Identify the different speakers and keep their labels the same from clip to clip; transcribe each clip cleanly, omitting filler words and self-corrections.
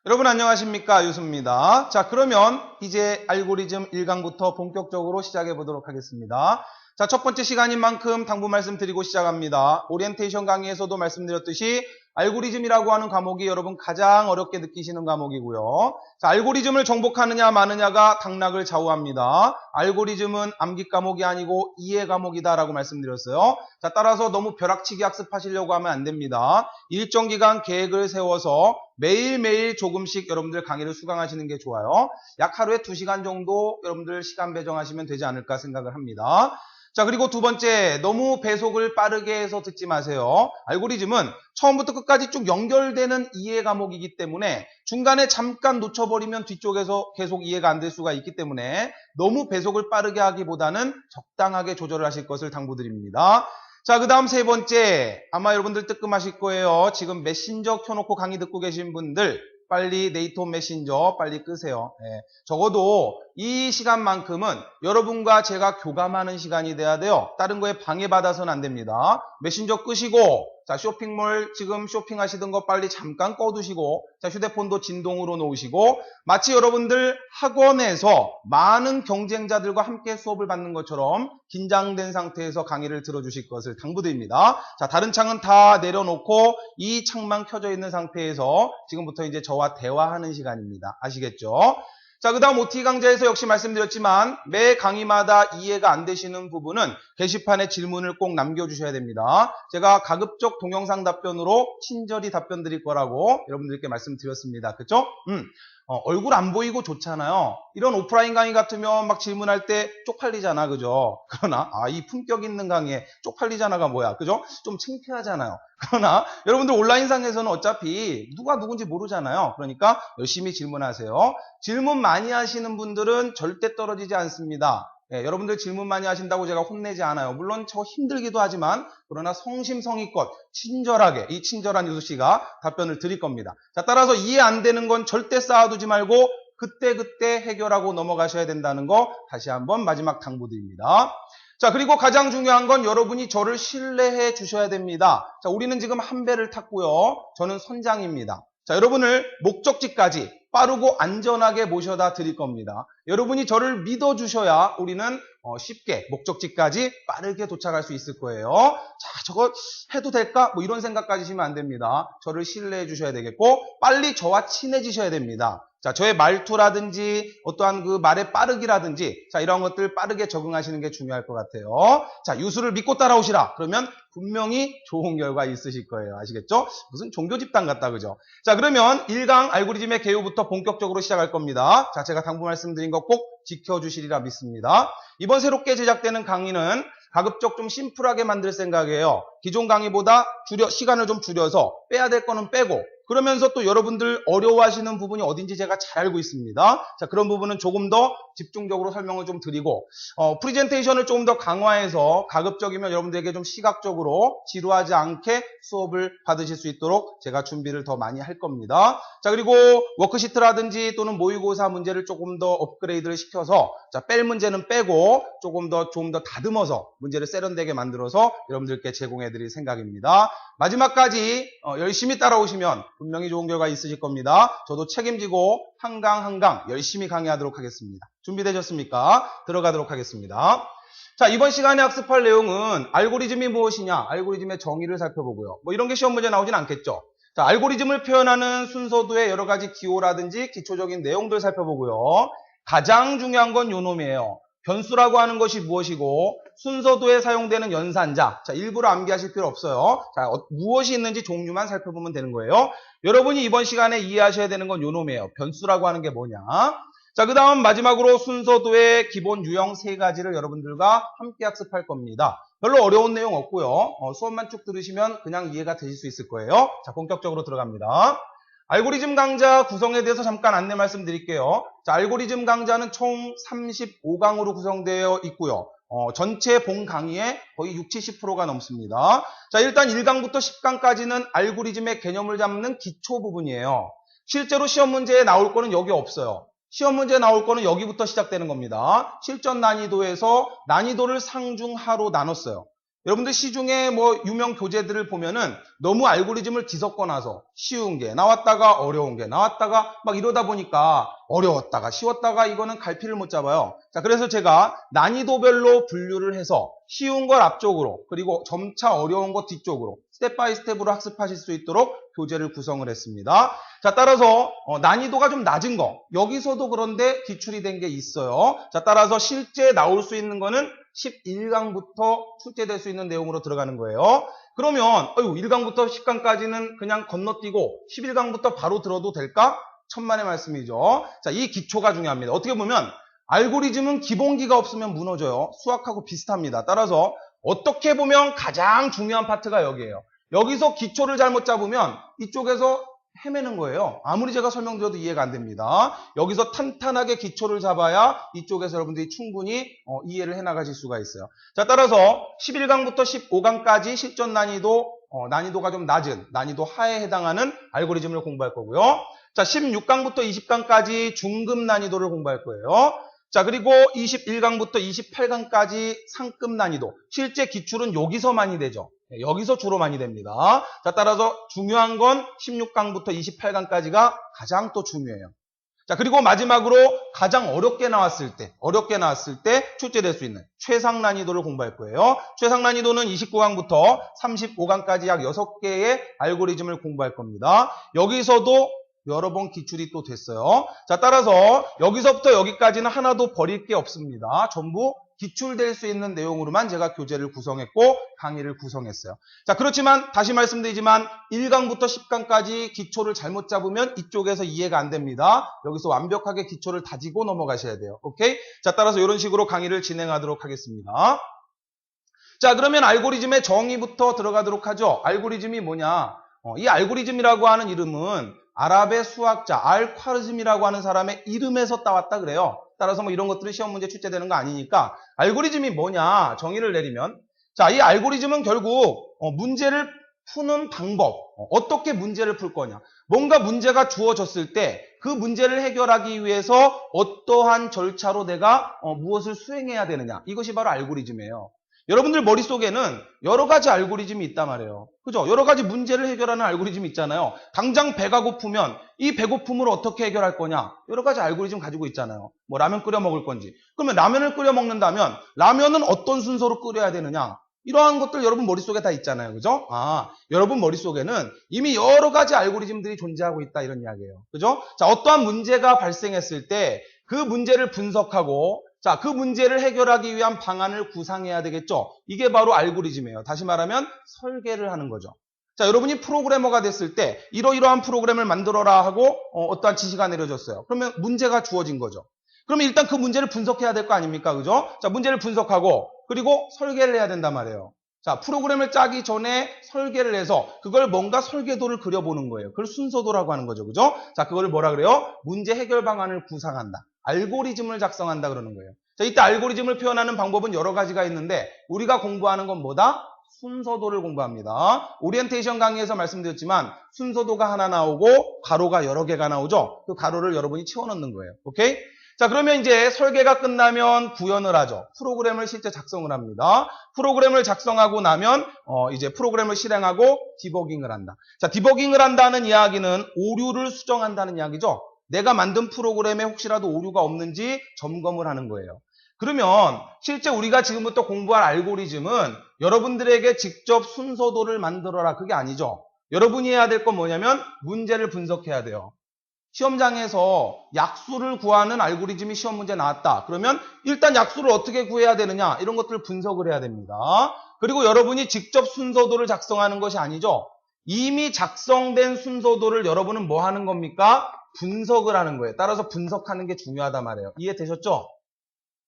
Speaker 1: 여러분 안녕하십니까, 유수입니다. 자, 그러면 이제 알고리즘 1강부터 본격적으로 시작해 보도록 하겠습니다. 자, 첫 번째 시간인 만큼 당부 말씀드리고 시작합니다. 오리엔테이션 강의에서도 말씀드렸듯이 알고리즘이라고 하는 과목이 여러분 가장 어렵게 느끼시는 과목이고요. 자, 알고리즘을 정복하느냐 마느냐가 당락을 좌우합니다. 알고리즘은 암기 과목이 아니고 이해 과목이다라고 말씀드렸어요. 자, 따라서 너무 벼락치기 학습하시려고 하면 안 됩니다. 일정 기간 계획을 세워서 매일매일 조금씩 여러분들 강의를 수강하시는 게 좋아요. 약 하루에 2시간 정도 여러분들 시간 배정하시면 되지 않을까 생각을 합니다. 자, 그리고 두 번째, 너무 배속을 빠르게 해서 듣지 마세요. 알고리즘은 처음부터 끝까지 쭉 연결되는 이해 과목이기 때문에 중간에 잠깐 놓쳐버리면 뒤쪽에서 계속 이해가 안 될 수가 있기 때문에 너무 배속을 빠르게 하기보다는 적당하게 조절을 하실 것을 당부드립니다. 자, 그 다음 세 번째, 아마 여러분들 뜨끔하실 거예요. 지금 메신저 켜놓고 강의 듣고 계신 분들 빨리 네이트 메신저 빨리 끄세요. 적어도 이 시간만큼은 여러분과 제가 교감하는 시간이 돼야 돼요. 다른 거에 방해받아서는 안 됩니다. 메신저 끄시고, 자, 쇼핑몰 지금 쇼핑하시던 거 빨리 잠깐 꺼두시고, 자, 휴대폰도 진동으로 놓으시고, 마치 여러분들 학원에서 많은 경쟁자들과 함께 수업을 받는 것처럼 긴장된 상태에서 강의를 들어주실 것을 당부드립니다. 자, 다른 창은 다 내려놓고 이 창만 켜져 있는 상태에서 지금부터 이제 저와 대화하는 시간입니다. 아시겠죠? 자, 그 다음 OT 강좌에서 역시 말씀드렸지만 매 강의마다 이해가 안 되시는 부분은 게시판에 질문을 꼭 남겨주셔야 됩니다. 제가 가급적 동영상 답변으로 친절히 답변 드릴 거라고 여러분들께 말씀드렸습니다. 그쵸? 얼굴 안 보이고 좋잖아요. 이런 오프라인 강의 같으면 막 질문할 때 쪽팔리잖아, 그죠? 그러나 이 품격 있는 강의에 쪽팔리잖아가 뭐야, 그죠? 좀 창피하잖아요. 그러나 여러분들 온라인상에서는 어차피 누가 누군지 모르잖아요. 그러니까 열심히 질문하세요. 질문 많이 하시는 분들은 절대 떨어지지 않습니다. 여러분들 질문 많이 하신다고 제가 혼내지 않아요. 물론 저 힘들기도 하지만 그러나 성심성의껏 친절하게 이 친절한 유수씨가 답변을 드릴 겁니다. 자, 따라서 이해 안 되는 건 절대 쌓아두지 말고 그때그때 해결하고 넘어가셔야 된다는 거 다시 한번 마지막 당부드립니다. 자, 그리고 가장 중요한 건 여러분이 저를 신뢰해 주셔야 됩니다. 자, 우리는 지금 한 배를 탔고요. 저는 선장입니다. 자, 여러분을 목적지까지 빠르고 안전하게 모셔다 드릴 겁니다. 여러분이 저를 믿어주셔야 우리는 쉽게 목적지까지 빠르게 도착할 수 있을 거예요. 자, 저거 해도 될까? 뭐 이런 생각 가지시면 안 됩니다. 저를 신뢰해 주셔야 되겠고 빨리 저와 친해지셔야 됩니다. 자, 저의 말투라든지 어떠한 그 말의 빠르기라든지 자, 이런 것들 빠르게 적응하시는 게 중요할 것 같아요. 자, 유수를 믿고 따라오시라. 그러면 분명히 좋은 결과 있으실 거예요. 아시겠죠? 무슨 종교 집단 같다, 그죠? 자, 그러면 1강 알고리즘의 개요부터 본격적으로 시작할 겁니다. 자, 제가 당부 말씀드린 거 꼭 지켜주시리라 믿습니다. 이번 새롭게 제작되는 강의는 가급적 좀 심플하게 만들 생각이에요. 기존 강의보다 시간을 좀 줄여서 빼야 될 거는 빼고 그러면서 또 여러분들 어려워하시는 부분이 어딘지 제가 잘 알고 있습니다. 자, 그런 부분은 조금 더 집중적으로 설명을 좀 드리고 프리젠테이션을 조금 더 강화해서 가급적이면 여러분들에게 좀 시각적으로 지루하지 않게 수업을 받으실 수 있도록 제가 준비를 더 많이 할 겁니다. 자, 그리고 워크시트라든지 또는 모의고사 문제를 조금 더 업그레이드를 시켜서 자, 뺄 문제는 빼고 조금 더 다듬어서 문제를 세련되게 만들어서 여러분들께 제공해 드릴 생각입니다. 마지막까지 열심히 따라오시면 분명히 좋은 결과 있으실 겁니다. 저도 책임지고 한 강 열심히 강의하도록 하겠습니다. 준비되셨습니까? 들어가도록 하겠습니다. 자, 이번 시간에 학습할 내용은 알고리즘이 무엇이냐, 알고리즘의 정의를 살펴보고요. 뭐 이런 게 시험 문제 나오진 않겠죠. 자, 알고리즘을 표현하는 순서도의 여러 가지 기호라든지 기초적인 내용들 살펴보고요. 가장 중요한 건 요놈이에요. 변수라고 하는 것이 무엇이고 순서도에 사용되는 연산자. 자, 일부러 암기하실 필요 없어요. 자, 무엇이 있는지 종류만 살펴보면 되는 거예요. 여러분이 이번 시간에 이해하셔야 되는 건 요놈이에요. 변수라고 하는 게 뭐냐. 자, 그 다음 마지막으로 순서도의 기본 유형 3가지를 여러분들과 함께 학습할 겁니다. 별로 어려운 내용 없고요. 수업만 쭉 들으시면 그냥 이해가 되실 수 있을 거예요. 자, 본격적으로 들어갑니다. 알고리즘 강좌 구성에 대해서 잠깐 안내 말씀드릴게요. 자, 알고리즘 강좌는 총 35강으로 구성되어 있고요. 전체 본 강의의 거의 60~70%가 넘습니다. 자, 일단 1강부터 10강까지는 알고리즘의 개념을 잡는 기초 부분이에요. 실제로 시험 문제에 나올 거는 여기 없어요. 시험 문제에 나올 거는 여기부터 시작되는 겁니다. 실전 난이도에서 난이도를 상중하로 나눴어요. 여러분들 시중에 뭐 유명 교재들을 보면은 너무 알고리즘을 뒤섞어 놔서 쉬운 게 나왔다가 어려운 게 나왔다가 막 이러다 보니까 어려웠다가 쉬웠다가 이거는 갈피를 못 잡아요. 자, 그래서 제가 난이도별로 분류를 해서 쉬운 걸 앞쪽으로 그리고 점차 어려운 거 뒤쪽으로 스텝 바이 스텝으로 학습하실 수 있도록 교재를 구성을 했습니다. 자, 따라서 난이도가 좀 낮은 거 여기서도 그런데 기출이 된 게 있어요. 자, 따라서 실제 나올 수 있는 거는 11강부터 출제될 수 있는 내용으로 들어가는 거예요. 그러면 1강부터 10강까지는 그냥 건너뛰고 11강부터 바로 들어도 될까? 천만의 말씀이죠. 자, 이 기초가 중요합니다. 어떻게 보면 알고리즘은 기본기가 없으면 무너져요. 수학하고 비슷합니다. 따라서 어떻게 보면 가장 중요한 파트가 여기예요. 여기서 기초를 잘못 잡으면 이쪽에서 헤매는 거예요. 아무리 제가 설명드려도 이해가 안 됩니다. 여기서 탄탄하게 기초를 잡아야 이쪽에서 여러분들이 충분히 이해를 해나가실 수가 있어요. 자, 따라서 11강부터 15강까지 실전 난이도가 좀 낮은 난이도 하에 해당하는 알고리즘을 공부할 거고요. 자, 16강부터 20강까지 중급 난이도를 공부할 거예요. 자, 그리고 21강부터 28강까지 상급 난이도. 실제 기출은 여기서 많이 되죠. 여기서 주로 많이 됩니다. 자, 따라서 중요한 건 16강부터 28강까지가 가장 또 중요해요. 자, 그리고 마지막으로 가장 어렵게 나왔을 때 출제될 수 있는 최상 난이도를 공부할 거예요. 최상 난이도는 29강부터 35강까지 약 6개의 알고리즘을 공부할 겁니다. 여기서도 여러 번 기출이 또 됐어요. 자, 따라서 여기서부터 여기까지는 하나도 버릴 게 없습니다. 전부 기출될 수 있는 내용으로만 제가 교재를 구성했고 강의를 구성했어요. 자, 그렇지만 다시 말씀드리지만 1강부터 10강까지 기초를 잘못 잡으면 이쪽에서 이해가 안 됩니다. 여기서 완벽하게 기초를 다지고 넘어가셔야 돼요. 오케이? 자, 따라서 이런 식으로 강의를 진행하도록 하겠습니다. 자, 그러면 알고리즘의 정의부터 들어가도록 하죠. 알고리즘이 뭐냐? 이 알고리즘이라고 하는 이름은 아랍의 수학자 알콰르즘이라고 하는 사람의 이름에서 따왔다 그래요. 따라서 뭐 이런 것들은 시험 문제 출제되는 거 아니니까 알고리즘이 뭐냐 정의를 내리면 자, 이 알고리즘은 결국 문제를 푸는 방법, 어떻게 문제를 풀 거냐. 뭔가 문제가 주어졌을 때 그 문제를 해결하기 위해서 어떠한 절차로 내가 무엇을 수행해야 되느냐. 이것이 바로 알고리즘이에요. 여러분들 머릿속에는 여러 가지 알고리즘이 있단 말이에요. 그죠? 여러 가지 문제를 해결하는 알고리즘이 있잖아요. 당장 배가 고프면 이 배고픔을 어떻게 해결할 거냐? 여러 가지 알고리즘 가지고 있잖아요. 뭐 라면 끓여 먹을 건지. 그러면 라면을 끓여 먹는다면 라면은 어떤 순서로 끓여야 되느냐? 이러한 것들 여러분 머릿속에 다 있잖아요. 그죠? 여러분 머릿속에는 이미 여러 가지 알고리즘들이 존재하고 있다 이런 이야기예요. 그죠? 자, 어떠한 문제가 발생했을 때 그 문제를 분석하고 자, 그 문제를 해결하기 위한 방안을 구상해야 되겠죠. 이게 바로 알고리즘이에요. 다시 말하면 설계를 하는 거죠. 자, 여러분이 프로그래머가 됐을 때 이러이러한 프로그램을 만들어라 하고 어떠한 지시가 내려졌어요. 그러면 문제가 주어진 거죠. 그러면 일단 그 문제를 분석해야 될 거 아닙니까? 그죠? 자, 문제를 분석하고 그리고 설계를 해야 된단 말이에요. 자, 프로그램을 짜기 전에 설계를 해서 그걸 뭔가 설계도를 그려보는 거예요. 그걸 순서도라고 하는 거죠. 그죠? 자, 그걸 뭐라 그래요? 문제 해결 방안을 구상한다. 알고리즘을 작성한다 그러는 거예요. 자, 이때 알고리즘을 표현하는 방법은 여러 가지가 있는데 우리가 공부하는 건 뭐다? 순서도를 공부합니다. 오리엔테이션 강의에서 말씀드렸지만 순서도가 하나 나오고 가로가 여러 개가 나오죠. 그 가로를 여러분이 채워넣는 거예요. 오케이? 자, 그러면 이제 설계가 끝나면 구현을 하죠. 프로그램을 실제 작성을 합니다. 프로그램을 작성하고 나면 이제 프로그램을 실행하고 디버깅을 한다. 자, 디버깅을 한다는 이야기는 오류를 수정한다는 이야기죠. 내가 만든 프로그램에 혹시라도 오류가 없는지 점검을 하는 거예요. 그러면 실제 우리가 지금부터 공부할 알고리즘은 여러분들에게 직접 순서도를 만들어라 그게 아니죠. 여러분이 해야 될 건 뭐냐면 문제를 분석해야 돼요. 시험장에서 약수를 구하는 알고리즘이 시험 문제 나왔다. 그러면 일단 약수를 어떻게 구해야 되느냐 이런 것들을 분석을 해야 됩니다. 그리고 여러분이 직접 순서도를 작성하는 것이 아니죠. 이미 작성된 순서도를 여러분은 뭐 하는 겁니까? 분석을 하는 거예요. 따라서 분석하는 게 중요하단 말이에요. 이해되셨죠?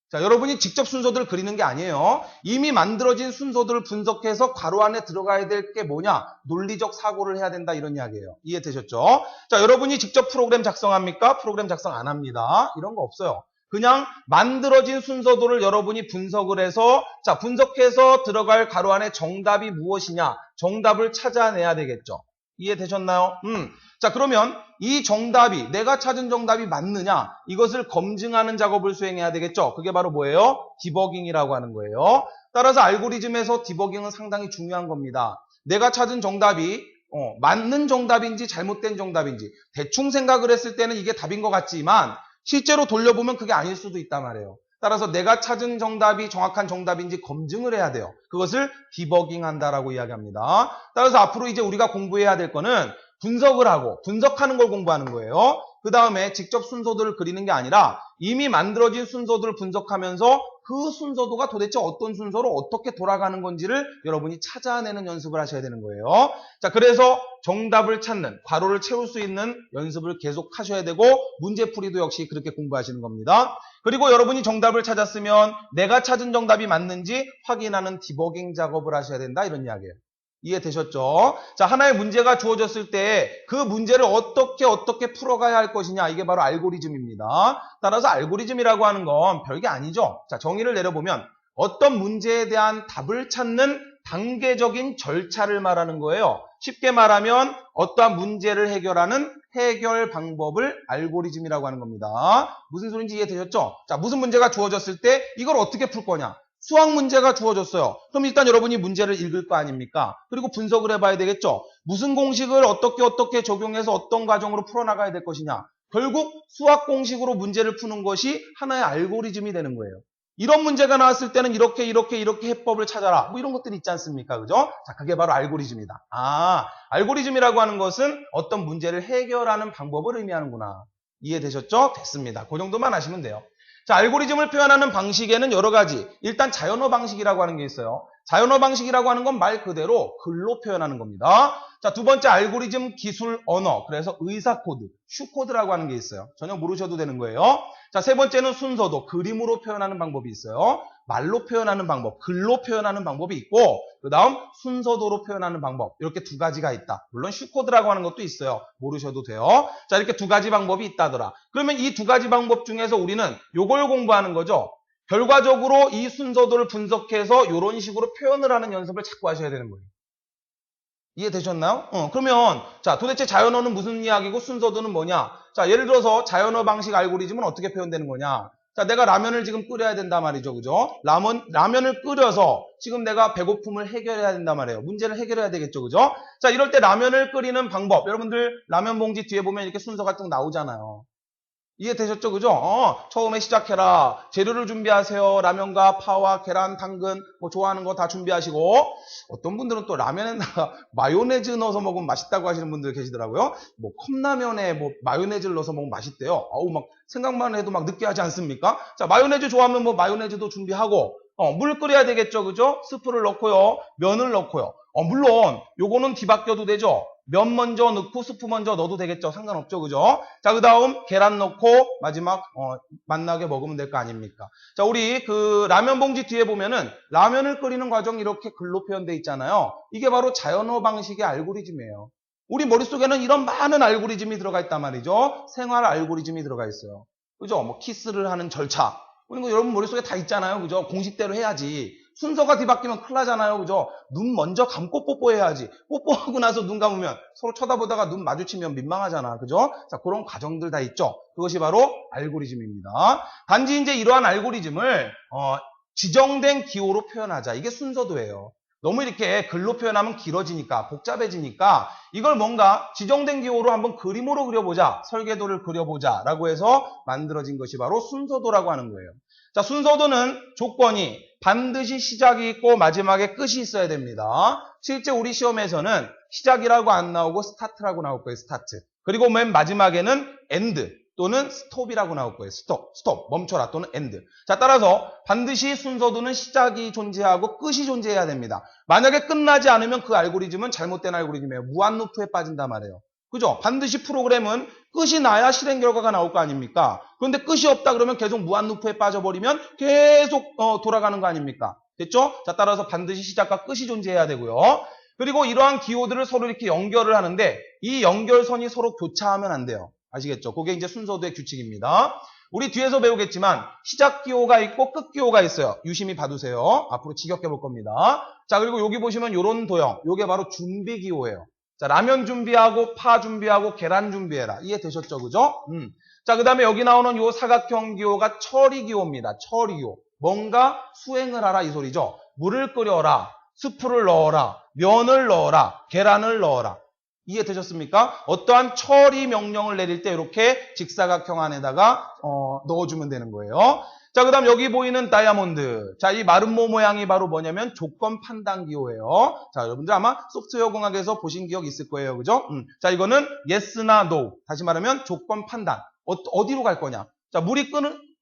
Speaker 1: 자, 여러분이 직접 순서들을 그리는 게 아니에요. 이미 만들어진 순서들을 분석해서 괄호 안에 들어가야 될 게 뭐냐? 논리적 사고를 해야 된다 이런 이야기예요. 이해되셨죠? 자, 여러분이 직접 프로그램 작성합니까? 프로그램 작성 안 합니다. 이런 거 없어요. 그냥 만들어진 순서도를 여러분이 분석을 해서 자, 분석해서 들어갈 괄호 안에 정답이 무엇이냐? 정답을 찾아내야 되겠죠. 이해되셨나요? 자, 그러면 이 정답이, 내가 찾은 정답이 맞느냐, 이것을 검증하는 작업을 수행해야 되겠죠? 그게 바로 뭐예요? 디버깅이라고 하는 거예요. 따라서 알고리즘에서 디버깅은 상당히 중요한 겁니다. 내가 찾은 정답이 맞는 정답인지 잘못된 정답인지 대충 생각을 했을 때는 이게 답인 것 같지만 실제로 돌려보면 그게 아닐 수도 있단 말이에요. 따라서 내가 찾은 정답이 정확한 정답인지 검증을 해야 돼요. 그것을 디버깅한다라고 이야기합니다. 따라서 앞으로 이제 우리가 공부해야 될 거는 분석을 하고 분석하는 걸 공부하는 거예요. 그 다음에 직접 순서들을 그리는 게 아니라 이미 만들어진 순서들을 분석하면서 그 순서도가 도대체 어떤 순서로 어떻게 돌아가는 건지를 여러분이 찾아내는 연습을 하셔야 되는 거예요. 자, 그래서 정답을 찾는, 괄호를 채울 수 있는 연습을 계속 하셔야 되고 문제풀이도 역시 그렇게 공부하시는 겁니다. 그리고 여러분이 정답을 찾았으면 내가 찾은 정답이 맞는지 확인하는 디버깅 작업을 하셔야 된다, 이런 이야기예요. 이해되셨죠? 자, 하나의 문제가 주어졌을 때 그 문제를 어떻게 풀어가야 할 것이냐, 이게 바로 알고리즘입니다. 따라서 알고리즘이라고 하는 건 별게 아니죠. 자, 정의를 내려보면 어떤 문제에 대한 답을 찾는 단계적인 절차를 말하는 거예요. 쉽게 말하면 어떠한 문제를 해결하는 해결 방법을 알고리즘이라고 하는 겁니다. 무슨 소리인지 이해되셨죠? 자, 무슨 문제가 주어졌을 때 이걸 어떻게 풀 거냐? 수학 문제가 주어졌어요. 그럼 일단 여러분이 문제를 읽을 거 아닙니까? 그리고 분석을 해봐야 되겠죠? 무슨 공식을 어떻게 적용해서 어떤 과정으로 풀어나가야 될 것이냐? 결국 수학 공식으로 문제를 푸는 것이 하나의 알고리즘이 되는 거예요. 이런 문제가 나왔을 때는 이렇게 해법을 찾아라. 뭐 이런 것들이 있지 않습니까? 그죠? 자, 그게 바로 알고리즘이다. 아, 알고리즘이라고 하는 것은 어떤 문제를 해결하는 방법을 의미하는구나. 이해되셨죠? 됐습니다. 그 정도만 아시면 돼요. 자, 알고리즘을 표현하는 방식에는 여러 가지. 일단 자연어 방식이라고 하는 게 있어요. 자연어 방식이라고 하는 건 말 그대로 글로 표현하는 겁니다. 자, 두 번째 알고리즘 기술 언어. 그래서 의사 코드, 슈코드라고 하는 게 있어요. 전혀 모르셔도 되는 거예요. 자, 세 번째는 순서도 그림으로 표현하는 방법이 있어요. 말로 표현하는 방법, 글로 표현하는 방법이 있고, 그 다음 순서도로 표현하는 방법, 이렇게 두 가지가 있다. 물론 슈코드라고 하는 것도 있어요. 모르셔도 돼요. 자, 이렇게 두 가지 방법이 있다더라. 그러면 이 두 가지 방법 중에서 우리는 요걸 공부하는 거죠. 결과적으로 이 순서도를 분석해서 이런 식으로 표현을 하는 연습을 자꾸 하셔야 되는 거예요. 이해되셨나요? 그러면 자, 도대체 자연어는 무슨 이야기고 순서도는 뭐냐? 자, 예를 들어서 자연어 방식 알고리즘은 어떻게 표현되는 거냐? 자, 내가 라면을 지금 끓여야 된단 말이죠. 그죠? 라면을 끓여서 지금 내가 배고픔을 해결해야 된단 말이에요. 문제를 해결해야 되겠죠. 그죠? 자, 이럴 때 라면을 끓이는 방법. 여러분들 라면 봉지 뒤에 보면 이렇게 순서가 쭉 나오잖아요. 이해되셨죠? 그죠? 처음에 시작해라. 재료를 준비하세요. 라면과 파와 계란, 당근, 뭐 좋아하는 거 다 준비하시고, 어떤 분들은 또 라면에다가 마요네즈 넣어서 먹으면 맛있다고 하시는 분들 계시더라고요. 뭐 컵라면에 뭐 마요네즈를 넣어서 먹으면 맛있대요. 어우, 막 생각만 해도 막 느끼하지 않습니까? 자, 마요네즈 좋아하면 뭐 마요네즈도 준비하고, 물 끓여야 되겠죠. 그죠? 스프를 넣고요. 면을 넣고요. 물론 요거는 뒤바뀌어도 되죠. 면 먼저 넣고 스프 먼저 넣어도 되겠죠. 상관없죠. 그죠? 자, 그 다음 계란 넣고 마지막 맛나게 먹으면 될 거 아닙니까? 자, 우리 그 라면 봉지 뒤에 보면은 라면을 끓이는 과정이 이렇게 글로 표현되어 있잖아요. 이게 바로 자연어 방식의 알고리즘이에요. 우리 머릿속에는 이런 많은 알고리즘이 들어가 있단 말이죠. 생활 알고리즘이 들어가 있어요. 그죠? 뭐 키스를 하는 절차. 이런 거 여러분 머릿속에 다 있잖아요. 그죠? 공식대로 해야지. 순서가 뒤바뀌면 큰일 나잖아요. 그죠? 눈 먼저 감고 뽀뽀해야지. 뽀뽀하고 나서 눈 감으면 서로 쳐다보다가 눈 마주치면 민망하잖아. 그죠? 자, 그런 과정들 다 있죠. 그것이 바로 알고리즘입니다. 단지 이제 이러한 알고리즘을 지정된 기호로 표현하자. 이게 순서도예요. 너무 이렇게 글로 표현하면 길어지니까 복잡해지니까 이걸 뭔가 지정된 기호로 한번 그림으로 그려보자. 설계도를 그려보자 라고 해서 만들어진 것이 바로 순서도라고 하는 거예요. 자, 순서도는 조건이 반드시 시작이 있고 마지막에 끝이 있어야 됩니다. 실제 우리 시험에서는 시작이라고 안 나오고 스타트라고 나올 거예요. 스타트. 그리고 맨 마지막에는 엔드 또는 스톱이라고 나올 거예요. 스톱, 멈춰라 또는 엔드. 자, 따라서 반드시 순서도는 시작이 존재하고 끝이 존재해야 됩니다. 만약에 끝나지 않으면 그 알고리즘은 잘못된 알고리즘이에요. 무한루프에 빠진단 말이에요. 그죠? 반드시 프로그램은 끝이 나야 실행 결과가 나올 거 아닙니까? 그런데 끝이 없다 그러면 계속 무한루프에 빠져버리면 계속 돌아가는 거 아닙니까? 됐죠? 자, 따라서 반드시 시작과 끝이 존재해야 되고요. 그리고 이러한 기호들을 서로 이렇게 연결을 하는데 이 연결선이 서로 교차하면 안 돼요. 아시겠죠? 그게 이제 순서도의 규칙입니다. 우리 뒤에서 배우겠지만 시작 기호가 있고 끝 기호가 있어요. 유심히 봐두세요. 앞으로 지겹게 볼 겁니다. 자, 그리고 여기 보시면 이런 도형. 이게 바로 준비 기호예요. 자, 라면 준비하고 파 준비하고 계란 준비해라. 이해되셨죠? 그죠? 자, 그 다음에 여기 나오는 요 사각형 기호가 처리기호입니다. 처리기호. 뭔가 수행을 하라 이 소리죠. 물을 끓여라. 스프를 넣어라. 면을 넣어라. 계란을 넣어라. 이해되셨습니까? 어떠한 처리 명령을 내릴 때 이렇게 직사각형 안에다가 넣어주면 되는 거예요. 자, 그 다음 여기 보이는 다이아몬드. 자, 이 마름모 모양이 바로 뭐냐면 조건 판단 기호예요. 자, 여러분들 아마 소프트웨어 공학에서 보신 기억 있을 거예요. 그죠? 자, 이거는 yes나 no. 다시 말하면 조건 판단. 어디로 갈 거냐? 자, 물이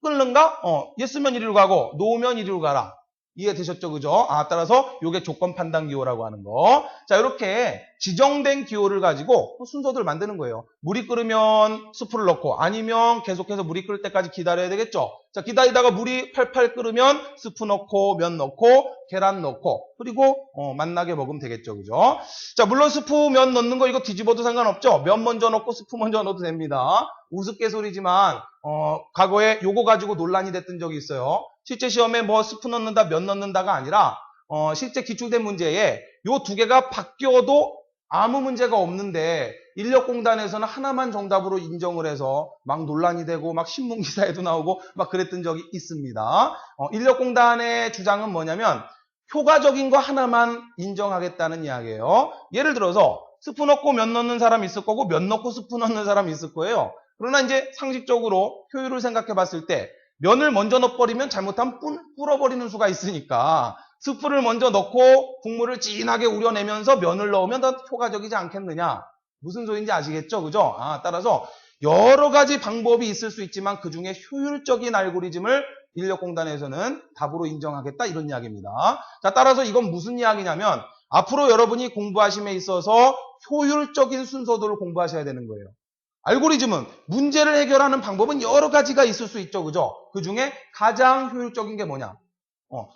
Speaker 1: 끓는가? yes면 이리로 가고, no면 이리로 가라. 이해되셨죠? 그죠? 따라서 요게 조건 판단 기호라고 하는 거. 자, 이렇게 지정된 기호를 가지고 순서들을 만드는 거예요. 물이 끓으면 스프를 넣고, 아니면 계속해서 물이 끓을 때까지 기다려야 되겠죠? 자, 기다리다가 물이 팔팔 끓으면 스프 넣고, 면 넣고, 계란 넣고, 그리고 맛나게 먹으면 되겠죠? 그죠? 자, 물론 스프, 면 넣는 거 이거 뒤집어도 상관없죠? 면 먼저 넣고 스프 먼저 넣어도 됩니다. 우스갯소리지만 과거에 요거 가지고 논란이 됐던 적이 있어요. 실제 시험에 뭐 스프 넣는다, 면 넣는다가 아니라 실제 기출된 문제에 요 두 개가 바뀌어도 아무 문제가 없는데 인력공단에서는 하나만 정답으로 인정을 해서 막 논란이 되고 막 신문기사에도 나오고 막 그랬던 적이 있습니다. 인력공단의 주장은 뭐냐면 효과적인 거 하나만 인정하겠다는 이야기예요. 예를 들어서 스프 넣고 면 넣는 사람이 있을 거고 면 넣고 스프 넣는 사람이 있을 거예요. 그러나 이제 상식적으로 효율을 생각해 봤을 때 면을 먼저 넣어버리면 잘못하면 불어버리는 수가 있으니까 스프를 먼저 넣고 국물을 진하게 우려내면서 면을 넣으면 더 효과적이지 않겠느냐. 무슨 소리인지 아시겠죠? 그죠? 따라서 여러 가지 방법이 있을 수 있지만 그중에 효율적인 알고리즘을 인력공단에서는 답으로 인정하겠다 이런 이야기입니다. 자, 따라서 이건 무슨 이야기냐면 앞으로 여러분이 공부하심에 있어서 효율적인 순서도를 공부하셔야 되는 거예요. 알고리즘은 문제를 해결하는 방법은 여러 가지가 있을 수 있죠. 그죠? 그 중에 가장 효율적인 게 뭐냐?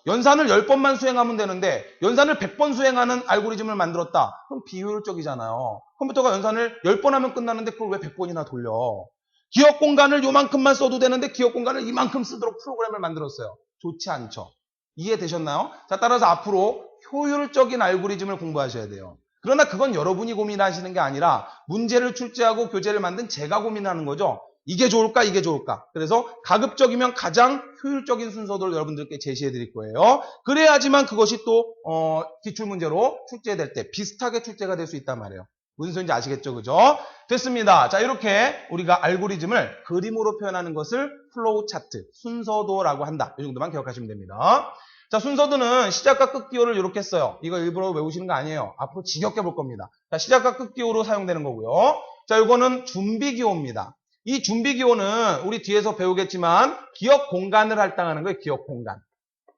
Speaker 1: 연산을 10번만 수행하면 되는데 연산을 100번 수행하는 알고리즘을 만들었다. 그럼 비효율적이잖아요. 컴퓨터가 연산을 10번 하면 끝나는데 그걸 왜 100번이나 돌려? 기억 공간을 요만큼만 써도 되는데 기억 공간을 이만큼 쓰도록 프로그램을 만들었어요. 좋지 않죠? 이해되셨나요? 자, 따라서 앞으로 효율적인 알고리즘을 공부하셔야 돼요. 그러나 그건 여러분이 고민하시는 게 아니라 문제를 출제하고 교재를 만든 제가 고민하는 거죠. 이게 좋을까 이게 좋을까. 그래서 가급적이면 가장 효율적인 순서도를 여러분들께 제시해 드릴 거예요. 그래야지만 그것이 또 기출문제로 출제될 때 비슷하게 출제가 될 수 있단 말이에요. 무슨 소리인지 아시겠죠? 그죠? 됐습니다. 자, 이렇게 우리가 알고리즘을 그림으로 표현하는 것을 플로우 차트, 순서도라고 한다. 이 정도만 기억하시면 됩니다. 자, 순서도는 시작과 끝 기호를 이렇게 써요. 이거 일부러 외우시는 거 아니에요. 앞으로 지겹게 볼 겁니다. 자, 시작과 끝 기호로 사용되는 거고요. 자, 이거는 준비 기호입니다. 이 준비 기호는 우리 뒤에서 배우겠지만 기억 공간을 할당하는 거예요. 기억 공간.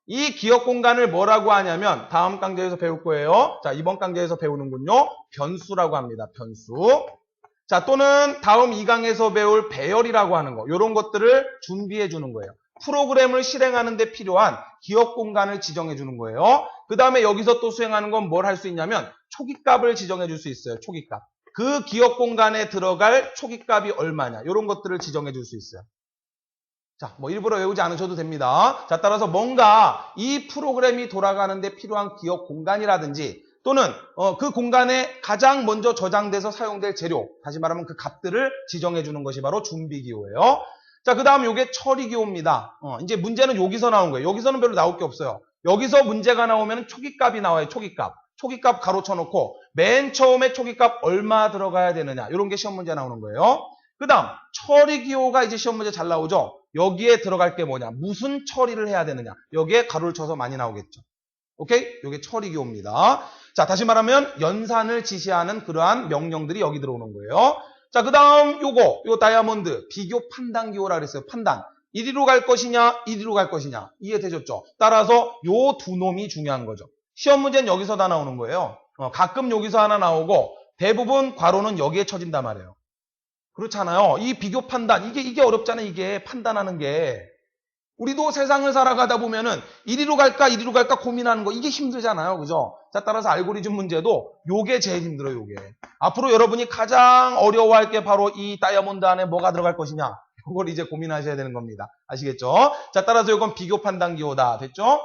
Speaker 1: 이 기억 공간을 뭐라고 하냐면 다음 강좌에서 배울 거예요. 자, 이번 강좌에서 배우는군요. 변수라고 합니다. 변수. 자, 또는 다음 2강에서 배울 배열이라고 하는 거. 이런 것들을 준비해 주는 거예요. 프로그램을 실행하는 데 필요한 기억 공간을 지정해 주는 거예요. 그 다음에 여기서 또 수행하는 건 뭘 할 수 있냐면 초기값을 지정해 줄 수 있어요. 초기값. 그 기억 공간에 들어갈 초기값이 얼마냐. 이런 것들을 지정해 줄 수 있어요. 자, 뭐 일부러 외우지 않으셔도 됩니다. 자, 따라서 뭔가 이 프로그램이 돌아가는 데 필요한 기억 공간이라든지 또는 그 공간에 가장 먼저 저장돼서 사용될 재료, 다시 말하면 그 값들을 지정해 주는 것이 바로 준비 기호예요. 자, 그 다음 요게 처리 기호입니다. 이제 문제는 여기서 나온 거예요. 여기서는 별로 나올 게 없어요. 여기서 문제가 나오면 초기값이 나와요. 초기값. 초기값 가로 쳐놓고 맨 처음에 초기값 얼마 들어가야 되느냐. 이런 게 시험 문제 나오는 거예요. 그 다음 처리 기호가 이제 시험 문제 잘 나오죠. 여기에 들어갈 게 뭐냐. 무슨 처리를 해야 되느냐. 여기에 가로를 쳐서 많이 나오겠죠. 오케이? 요게 처리 기호입니다. 자, 다시 말하면 연산을 지시하는 그러한 명령들이 여기 들어오는 거예요. 자, 그 다음 요 다이아몬드 비교 판단 기호라 그랬어요. 판단. 이리로 갈 것이냐, 이리로 갈 것이냐. 이해되셨죠? 따라서 요 두 놈이 중요한 거죠. 시험 문제는 여기서 다 나오는 거예요. 가끔 여기서 하나 나오고 대부분 괄호는 여기에 쳐진단 말이에요. 그렇잖아요. 이 비교 판단, 이게 어렵잖아요. 이게 판단하는 게. 우리도 세상을 살아가다 보면은 이리로 갈까 고민하는 거 이게 힘들잖아요. 그죠? 자, 따라서 알고리즘 문제도 요게 제일 힘들어요. 요게. 앞으로 여러분이 가장 어려워할 게 바로 이 다이아몬드 안에 뭐가 들어갈 것이냐. 이걸 이제 고민하셔야 되는 겁니다. 아시겠죠? 자, 따라서 이건 비교 판단 기호다. 됐죠?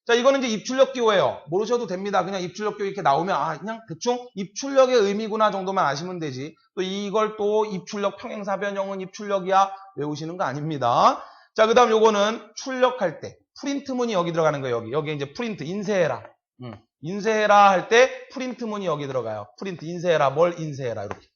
Speaker 1: 자, 이거는 이제 입출력 기호예요. 모르셔도 됩니다. 그냥 입출력 기호 이렇게 나오면, 아, 그냥 대충 입출력의 의미구나 정도만 아시면 되지. 또 이걸 또 입출력 평행사 변형은 입출력이야. 외우시는 거 아닙니다. 자, 그 다음 요거는 출력할 때. 프린트문이 여기 들어가는 거예요. 여기 이제 프린트, 인쇄해라. 인쇄해라 할 때 프린트문이 여기 들어가요. 프린트, 인쇄해라. 뭘 인쇄해라. 이렇게.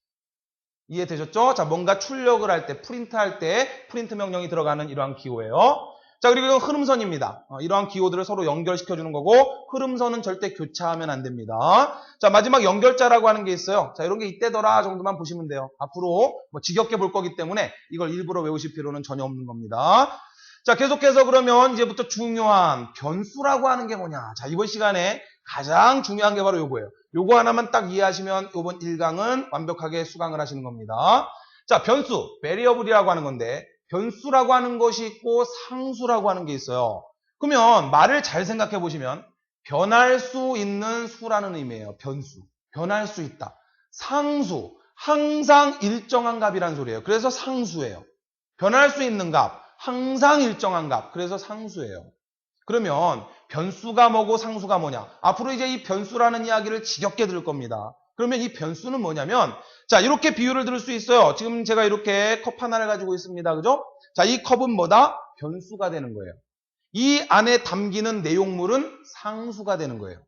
Speaker 1: 이해되셨죠? 자, 뭔가 출력을 할 때, 프린트할 때 프린트 명령이 들어가는 이러한 기호예요. 자, 그리고 이건 흐름선입니다. 이러한 기호들을 서로 연결시켜주는 거고, 흐름선은 절대 교차하면 안 됩니다. 자, 마지막 연결자라고 하는 게 있어요. 자, 이런 게 이때더라 정도만 보시면 돼요. 앞으로 뭐 지겹게 볼 거기 때문에 이걸 일부러 외우실 필요는 전혀 없는 겁니다. 자, 계속해서 그러면 이제부터 중요한 변수라고 하는 게 뭐냐. 자, 이번 시간에 가장 중요한 게 바로 요거예요. 요거 하나만 딱 이해하시면 요번 1강은 완벽하게 수강을 하시는 겁니다. 자, 변수, variable이라고 하는 건데, 변수라고 하는 것이 있고 상수라고 하는 게 있어요. 그러면 말을 잘 생각해 보시면 변할 수 있는 수라는 의미예요. 변수. 변할 수 있다. 상수. 항상 일정한 값이라는 소리예요. 그래서 상수예요. 변할 수 있는 값. 항상 일정한 값. 그래서 상수예요. 그러면 변수가 뭐고 상수가 뭐냐? 앞으로 이제 이 변수라는 이야기를 지겹게 들을 겁니다. 그러면 이 변수는 뭐냐면, 자, 이렇게 비유를 들을 수 있어요. 지금 제가 이렇게 컵 하나를 가지고 있습니다. 그죠? 자, 이 컵은 뭐다? 변수가 되는 거예요. 이 안에 담기는 내용물은 상수가 되는 거예요.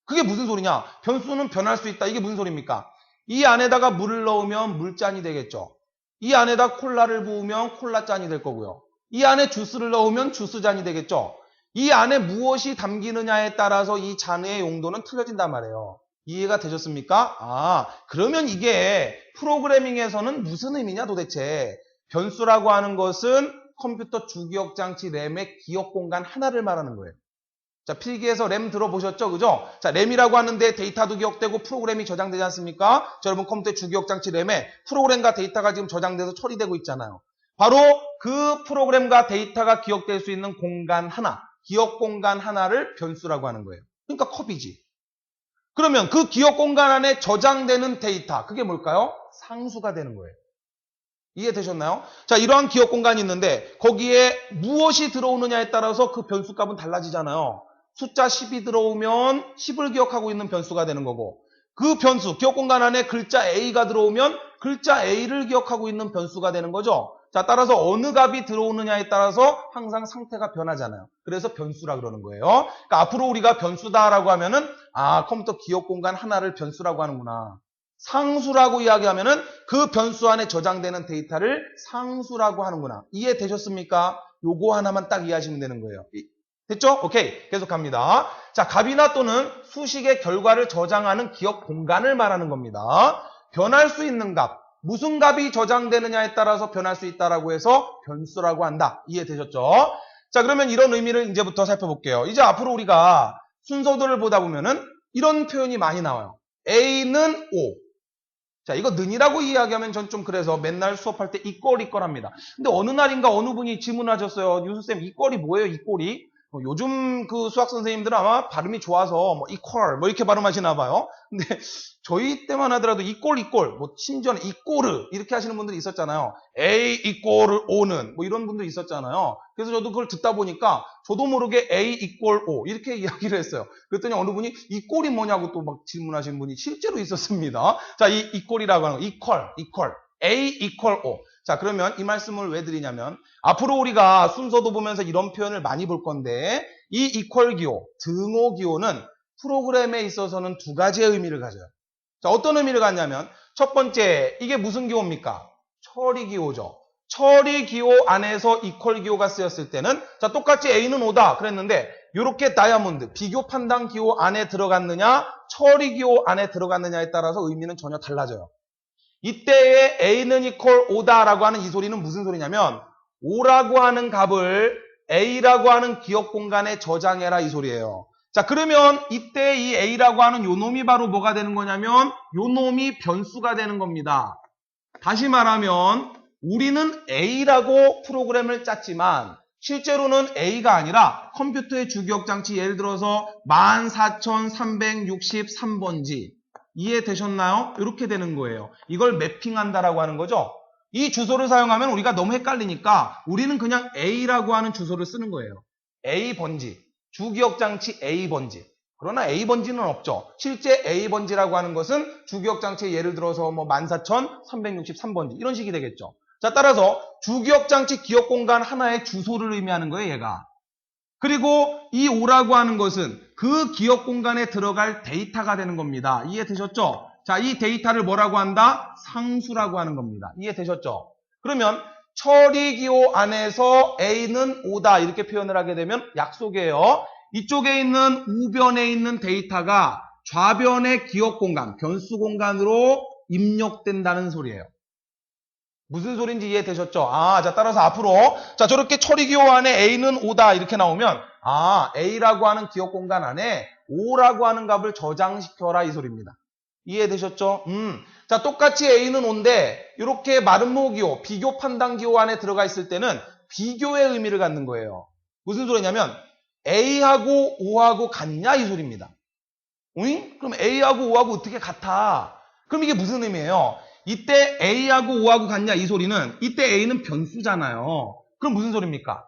Speaker 1: 그게 무슨 소리냐? 변수는 변할 수 있다. 이게 무슨 소리입니까? 이 안에다가 물을 넣으면 물잔이 되겠죠. 이 안에다 콜라를 부으면 콜라잔이 될 거고요. 이 안에 주스를 넣으면 주스잔이 되겠죠. 이 안에 무엇이 담기느냐에 따라서 이 잔의 용도는 틀려진단 말이에요. 이해가 되셨습니까? 아, 그러면 이게 프로그래밍에서는 무슨 의미냐 도대체. 변수라고 하는 것은 컴퓨터 주기억 장치 램의 기억 공간 하나를 말하는 거예요. 자, 필기에서 램 들어보셨죠? 그죠? 자, 램이라고 하는데 데이터도 기억되고 프로그램이 저장되지 않습니까? 자, 여러분 컴퓨터 주기억 장치 램에 프로그램과 데이터가 지금 저장돼서 처리되고 있잖아요. 바로 그 프로그램과 데이터가 기억될 수 있는 공간 하나, 기억 공간 하나를 변수라고 하는 거예요. 그러니까 컵이지. 그러면 그 기억 공간 안에 저장되는 데이터, 그게 뭘까요? 상수가 되는 거예요. 이해되셨나요? 자, 이러한 기억 공간이 있는데 거기에 무엇이 들어오느냐에 따라서 그 변수 값은 달라지잖아요. 숫자 10이 들어오면 10을 기억하고 있는 변수가 되는 거고, 그 변수, 기억 공간 안에 글자 A가 들어오면 글자 A를 기억하고 있는 변수가 되는 거죠. 자, 따라서 어느 값이 들어오느냐에 따라서 항상 상태가 변하잖아요. 그래서 변수라 그러는 거예요. 그러니까 앞으로 우리가 변수다라고 하면은, 아, 컴퓨터 기억 공간 하나를 변수라고 하는구나. 상수라고 이야기하면은 그 변수 안에 저장되는 데이터를 상수라고 하는구나. 이해되셨습니까? 요거 하나만 딱 이해하시면 되는 거예요. 됐죠? 오케이. 계속 갑니다. 자, 값이나 또는 수식의 결과를 저장하는 기억 공간을 말하는 겁니다. 변할 수 있는 값. 무슨 값이 저장되느냐에 따라서 변할 수 있다라고 해서 변수라고 한다. 이해되셨죠? 자, 그러면 이런 의미를 이제부터 살펴볼게요. 이제 앞으로 우리가 순서들을 보다 보면은 이런 표현이 많이 나와요. A는 O. 자, 이거 는이라고 이야기하면 전 좀 그래서 맨날 수업할 때 이꼴 합니다. 근데 어느 날인가 어느 분이 질문하셨어요. 유수쌤, 이꼴이 뭐예요, 이꼴이? 요즘 그 수학 선생님들은 아마 발음이 좋아서 뭐 이퀄 뭐 이렇게 발음하시나 봐요. 근데 저희 때만 하더라도 이꼴 뭐 심지어는 이꼬르 이렇게 하시는 분들이 있었잖아요. A 이꼴 O는 뭐 이런 분들이 있었잖아요. 그래서 저도 그걸 듣다 보니까 저도 모르게 A 이꼴 O 이렇게 이야기를 했어요. 그랬더니 어느 분이 이꼴이 뭐냐고 또 막 질문하시는 분이 실제로 있었습니다. 자, 이 이꼴이라고 하는 거 이퀄 A 이퀄 O. 자, 그러면 이 말씀을 왜 드리냐면 앞으로 우리가 순서도 보면서 이런 표현을 많이 볼 건데 이 이퀄 기호, 등호 기호는 프로그램에 있어서는 두 가지의 의미를 가져요. 자, 어떤 의미를 갖냐면 첫 번째, 이게 무슨 기호입니까? 처리 기호죠. 처리 기호 안에서 이퀄 기호가 쓰였을 때는 자, 똑같이 A는 O다 그랬는데 이렇게 다이아몬드, 비교 판단 기호 안에 들어갔느냐 처리 기호 안에 들어갔느냐에 따라서 의미는 전혀 달라져요. 이때의 A는 이퀄 O다라고 하는 이 소리는 무슨 소리냐면 O라고 하는 값을 A라고 하는 기억 공간에 저장해라 이 소리예요. 자, 그러면 이때 이 A라고 하는 요 놈이 바로 뭐가 되는 거냐면 요 놈이 변수가 되는 겁니다. 다시 말하면 우리는 A라고 프로그램을 짰지만 실제로는 A가 아니라 컴퓨터의 주기억 장치 예를 들어서 14363번지 이해되셨나요? 이렇게 되는 거예요. 이걸 매핑한다라고 하는 거죠. 이 주소를 사용하면 우리가 너무 헷갈리니까 우리는 그냥 A라고 하는 주소를 쓰는 거예요. A 번지. 주기억장치 A번지. 그러나 A번지는 없죠. 실제 A번지라고 하는 것은 주기억장치 예를 들어서 뭐 14,363번지 이런 식이 되겠죠. 자, 따라서 주기억장치 기억공간 하나의 주소를 의미하는 거예요, 얘가. 그리고 이 O라고 하는 것은 그 기억공간에 들어갈 데이터가 되는 겁니다. 이해되셨죠? 자, 이 데이터를 뭐라고 한다? 상수라고 하는 겁니다. 이해되셨죠? 그러면 처리기호 안에서 A는 O다 이렇게 표현을 하게 되면 약속이에요. 이쪽에 있는 우변에 있는 데이터가 좌변의 기억공간, 변수공간으로 입력된다는 소리예요. 무슨 소리인지 이해되셨죠? 자, 따라서 앞으로, 자, 저렇게 처리기호 안에 A는 O다 이렇게 나오면, A라고 하는 기억공간 안에 O라고 하는 값을 저장시켜라 이 소리입니다. 이해되셨죠? 자, 똑같이 A는 O인데, 이렇게 마름모기호, 비교 판단기호 안에 들어가 있을 때는 비교의 의미를 갖는 거예요. 무슨 소리냐면, A하고 O하고 같냐 이 소리입니다. 응? 그럼 A하고 O하고 어떻게 같아? 그럼 이게 무슨 의미예요? 이때 A하고 O하고 같냐 이 소리는 이때 A는 변수잖아요. 그럼 무슨 소리입니까?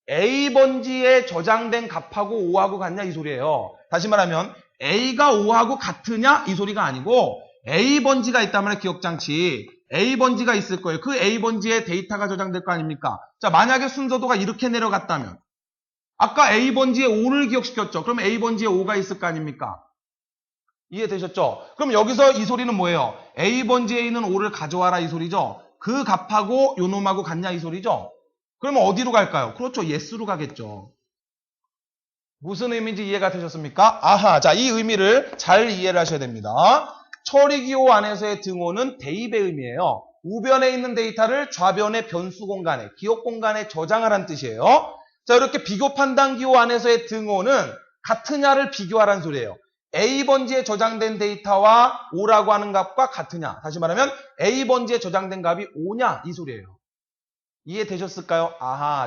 Speaker 1: A번지에 저장된 값하고 O하고 같냐 이 소리예요. 다시 말하면 A가 O하고 같으냐 이 소리가 아니고 A번지가 있다면 기억장치 A번지가 있을 거예요. 그 A번지에 데이터가 저장될 거 아닙니까? 자, 만약에 순서도가 이렇게 내려갔다면 아까 A번지에 O를 기억시켰죠. 그럼 A번지에 O가 있을 거 아닙니까? 이해되셨죠? 그럼 여기서 이 소리는 뭐예요? A번지에 있는 O를 가져와라 이 소리죠? 그 값하고 요 놈하고 같냐 이 소리죠? 그러면 어디로 갈까요? 그렇죠. yes로 가겠죠. 무슨 의미인지 이해가 되셨습니까? 자, 이 의미를 잘 이해를 하셔야 됩니다. 처리기호 안에서의 등호는 대입의 의미예요. 우변에 있는 데이터를 좌변의 변수 공간에, 기억 공간에 저장하라는 뜻이에요. 자, 이렇게 비교 판단 기호 안에서의 등호는 같으냐를 비교하라는 소리예요. A번지에 저장된 데이터와 O라고 하는 값과 같으냐. 다시 말하면 A번지에 저장된 값이 5냐 이 소리예요. 이해되셨을까요?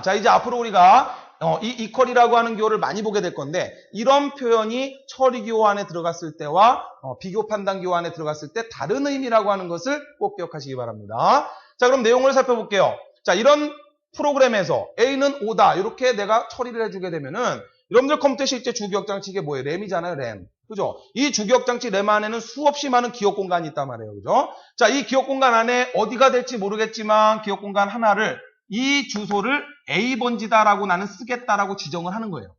Speaker 1: 자, 이제 앞으로 우리가 이 이퀄이라고 하는 기호를 많이 보게 될 건데 이런 표현이 처리 기호 안에 들어갔을 때와 비교 판단 기호 안에 들어갔을 때 다른 의미라고 하는 것을 꼭 기억하시기 바랍니다. 자, 그럼 내용을 살펴볼게요. 자, 이런 프로그램에서 A는 5다 이렇게 내가 처리를 해주게 되면은 여러분들 컴퓨터 실제 주기억장치 이게 뭐예요? 램이잖아요, 램. 그죠? 이 주기억장치 램 안에는 수없이 많은 기억 공간이 있단 말이에요. 그죠? 자, 이 기억 공간 안에 어디가 될지 모르겠지만 기억 공간 하나를 이 주소를 A번지다라고 나는 쓰겠다라고 지정을 하는 거예요.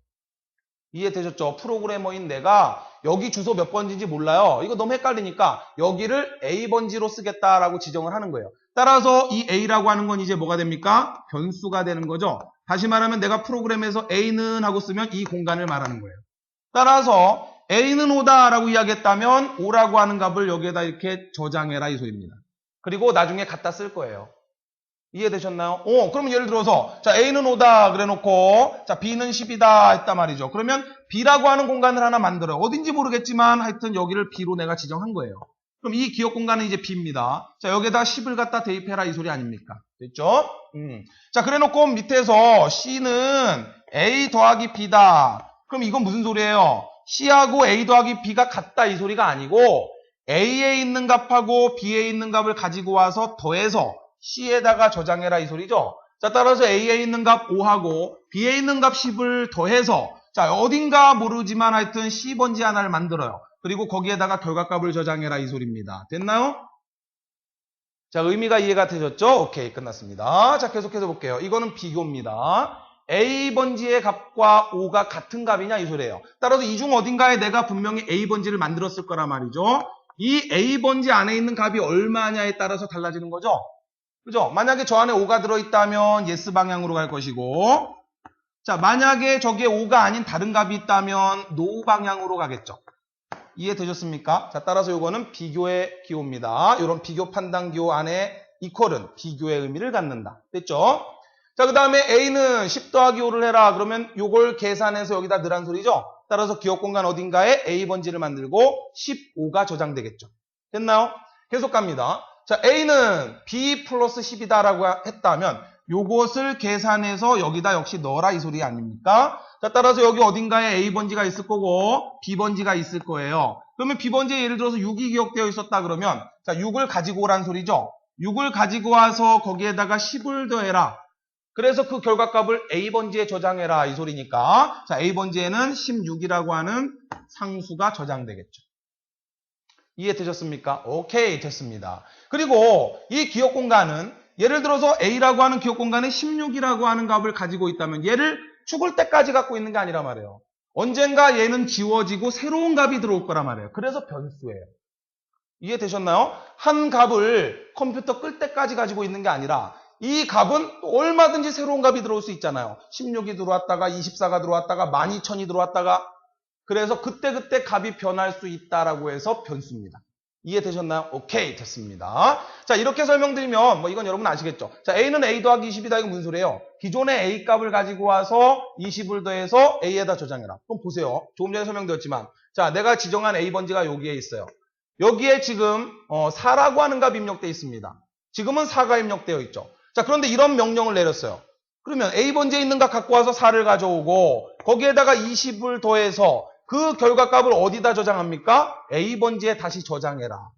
Speaker 1: 이해되셨죠? 프로그래머인 내가 여기 주소 몇 번지인지 몰라요. 이거 너무 헷갈리니까 여기를 A번지로 쓰겠다라고 지정을 하는 거예요. 따라서 이 A라고 하는 건 이제 뭐가 됩니까? 변수가 되는 거죠. 다시 말하면 내가 프로그램에서 A는 하고 쓰면 이 공간을 말하는 거예요. 따라서 A는 5다라고 이야기했다면 5라고 하는 값을 여기에다 이렇게 저장해라 이 소리입니다. 그리고 나중에 갖다 쓸 거예요. 이해되셨나요? 그러면 예를 들어서 자 A는 5다 그래놓고 자 B는 10이다 했단 말이죠. 그러면 B라고 하는 공간을 하나 만들어요. 어딘지 모르겠지만 하여튼 여기를 B로 내가 지정한 거예요. 그럼 이 기억 공간은 이제 B입니다. 자 여기에다 10을 갖다 대입해라 이 소리 아닙니까? 됐죠? 자 그래놓고 밑에서 C는 A 더하기 B다. 그럼 이건 무슨 소리예요? C하고 A 더하기 B가 같다 이 소리가 아니고 A에 있는 값하고 B에 있는 값을 가지고 와서 더해서 C에다가 저장해라 이 소리죠. 자 따라서 A에 있는 값 5하고 B에 있는 값 10을 더해서 자 어딘가 모르지만 하여튼 C번지 하나를 만들어요. 그리고 거기에다가 결과값을 저장해라 이 소리입니다. 됐나요? 자 의미가 이해가 되셨죠? 오케이 끝났습니다. 자 계속해서 볼게요. 이거는 비교입니다. A번지의 값과 O가 같은 값이냐 이 소리예요. 따라서 이 중 어딘가에 내가 분명히 A번지를 만들었을 거란 말이죠. 이 A번지 안에 있는 값이 얼마냐에 따라서 달라지는 거죠. 그죠? 만약에 저 안에 5가 들어있다면 yes 방향으로 갈 것이고 자 만약에 저기에 5가 아닌 다른 값이 있다면 no 방향으로 가겠죠. 이해되셨습니까? 자 따라서 이거는 비교의 기호입니다. 이런 비교 판단 기호 안에 이퀄은 비교의 의미를 갖는다. 됐죠? 자 그 다음에 A는 10 더하기 5를 해라. 그러면 요걸 계산해서 여기다 넣으란 소리죠. 따라서 기억 공간 어딘가에 A번지를 만들고 15가 저장되겠죠. 됐나요? 계속 갑니다. 자, A는 B 플러스 10이다라고 했다면 요것을 계산해서 여기다 역시 넣어라 이 소리 아닙니까? 자, 따라서 여기 어딘가에 A번지가 있을 거고 B번지가 있을 거예요. 그러면 B번지에 예를 들어서 6이 기억되어 있었다 그러면 자, 6을 가지고 오란 소리죠. 6을 가지고 와서 거기에다가 10을 더해라. 그래서 그 결과값을 A번지에 저장해라 이 소리니까 자 A번지에는 16이라고 하는 상수가 저장되겠죠. 이해되셨습니까? 오케이 됐습니다. 그리고 이 기억 공간은 예를 들어서 A라고 하는 기억 공간에 16이라고 하는 값을 가지고 있다면 얘를 죽을 때까지 갖고 있는 게 아니란 말이에요. 언젠가 얘는 지워지고 새로운 값이 들어올 거란 말이에요. 그래서 변수예요. 이해되셨나요? 한 값을 컴퓨터 끌 때까지 가지고 있는 게 아니라 이 값은 얼마든지 새로운 값이 들어올 수 있잖아요. 16이 들어왔다가 24가 들어왔다가 12,000이 들어왔다가 그래서 그때그때 값이 변할 수 있다라고 해서 변수입니다. 이해되셨나요? 오케이 됐습니다. 자 이렇게 설명드리면 뭐 이건 여러분 아시겠죠? 자 A는 A 더하기 20이다 이거 무슨 소리예요? 기존의 A 값을 가지고 와서 20을 더해서 A에다 저장해라. 그럼 보세요. 조금 전에 설명드렸지만 자 내가 지정한 A번지가 여기에 있어요. 여기에 지금 4라고 하는 값이 입력되어 있습니다. 지금은 4가 입력되어 있죠. 자 그런데 이런 명령을 내렸어요. 그러면 A번지에 있는 값 갖고 와서 4를 가져오고 거기에다가 20을 더해서 그 결과값을 어디다 저장합니까? A번지에 다시 저장해라.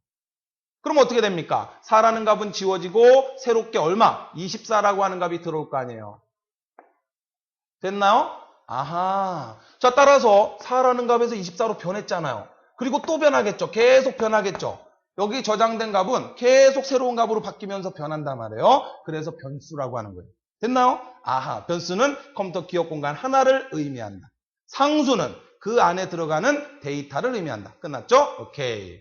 Speaker 1: 그럼 어떻게 됩니까? 4라는 값은 지워지고 새롭게 얼마? 24라고 하는 값이 들어올 거 아니에요. 됐나요? 아하. 자 따라서 4라는 값에서 24로 변했잖아요. 그리고 또 변하겠죠. 계속 변하겠죠. 여기 저장된 값은 계속 새로운 값으로 바뀌면서 변한단 말이에요. 그래서 변수라고 하는 거예요. 됐나요? 아하. 변수는 컴퓨터 기억 공간 하나를 의미한다. 상수는 그 안에 들어가는 데이터를 의미한다. 끝났죠? 오케이.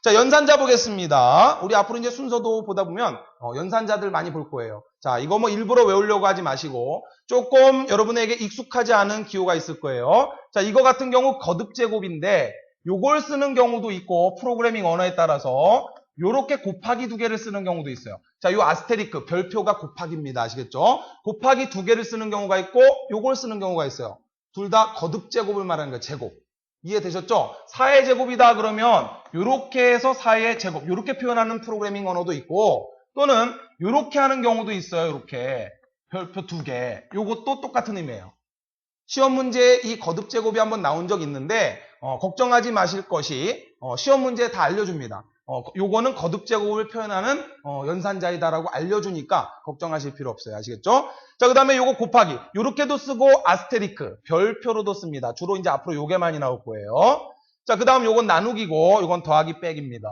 Speaker 1: 자, 연산자 보겠습니다. 우리 앞으로 이제 순서도 보다 보면 연산자들 많이 볼 거예요. 자, 이거 뭐 일부러 외우려고 하지 마시고 조금 여러분에게 익숙하지 않은 기호가 있을 거예요. 자, 이거 같은 경우 거듭 제곱인데 요걸 쓰는 경우도 있고 프로그래밍 언어에 따라서 요렇게 곱하기 2개를 쓰는 경우도 있어요. 자, 요 아스테리크 별표가 곱하기입니다. 아시겠죠? 곱하기 2개를 쓰는 경우가 있고 요걸 쓰는 경우가 있어요. 둘 다 거듭 제곱을 말하는 거예요. 제곱. 이해되셨죠? 4의 제곱이다 그러면 요렇게 해서 4의 제곱 요렇게 표현하는 프로그래밍 언어도 있고 또는 요렇게 하는 경우도 있어요. 요렇게 별표 2개. 요것도 똑같은 의미예요. 시험 문제에 이 거듭 제곱이 한번 나온 적 있는데 걱정하지 마실 것이 시험 문제에 다 알려줍니다. 요거는 거듭 제곱을 표현하는 연산자이다라고 알려주니까 걱정하실 필요 없어요. 아시겠죠? 자, 그 다음에 요거 곱하기. 요렇게도 쓰고 아스테리크, 별표로도 씁니다. 주로 이제 앞으로 요게 많이 나올 거예요. 자, 그 다음 요건 나누기고 요건 더하기 빼기입니다.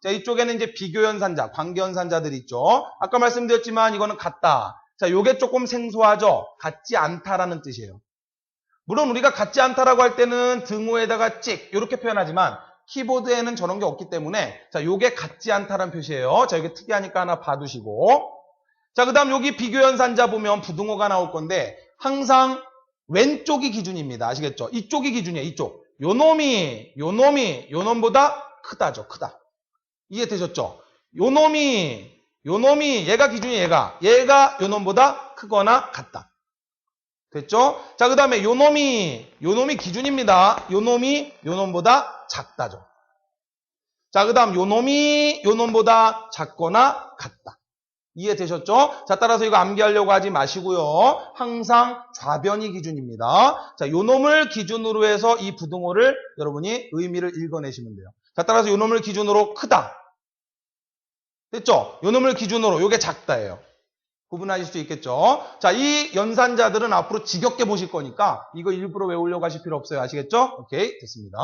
Speaker 1: 자, 이쪽에는 이제 비교 연산자, 관계 연산자들 있죠. 아까 말씀드렸지만 이거는 같다. 자, 요게 조금 생소하죠? 같지 않다라는 뜻이에요. 물론 우리가 같지 않다라고 할 때는 등호에다가 찍 이렇게 표현하지만 키보드에는 저런 게 없기 때문에 자 요게 같지 않다라는 표시예요. 자 이게 특이하니까 하나 봐두시고 자 그 다음 여기 비교 연산자 보면 부등호가 나올 건데 항상 왼쪽이 기준입니다. 아시겠죠? 이쪽이 기준이에요. 이쪽 요놈이 요놈보다 크다죠. 크다. 이해되셨죠? 요놈이 얘가 기준이 얘가 요놈보다 크거나 같다. 됐죠? 자, 그 다음에 요놈이 기준입니다. 요놈보다 작다죠. 자, 그 다음 요놈보다 작거나 같다. 이해되셨죠? 자, 따라서 이거 암기하려고 하지 마시고요. 항상 좌변이 기준입니다. 자, 요놈을 기준으로 해서 이 부등호를 여러분이 의미를 읽어내시면 돼요. 자, 따라서 요놈을 기준으로 크다. 됐죠? 요놈을 기준으로 요게 작다예요. 구분하실 수 있겠죠? 자, 이 연산자들은 앞으로 지겹게 보실 거니까 이거 일부러 외우려고 하실 필요 없어요. 아시겠죠? 오케이, 됐습니다.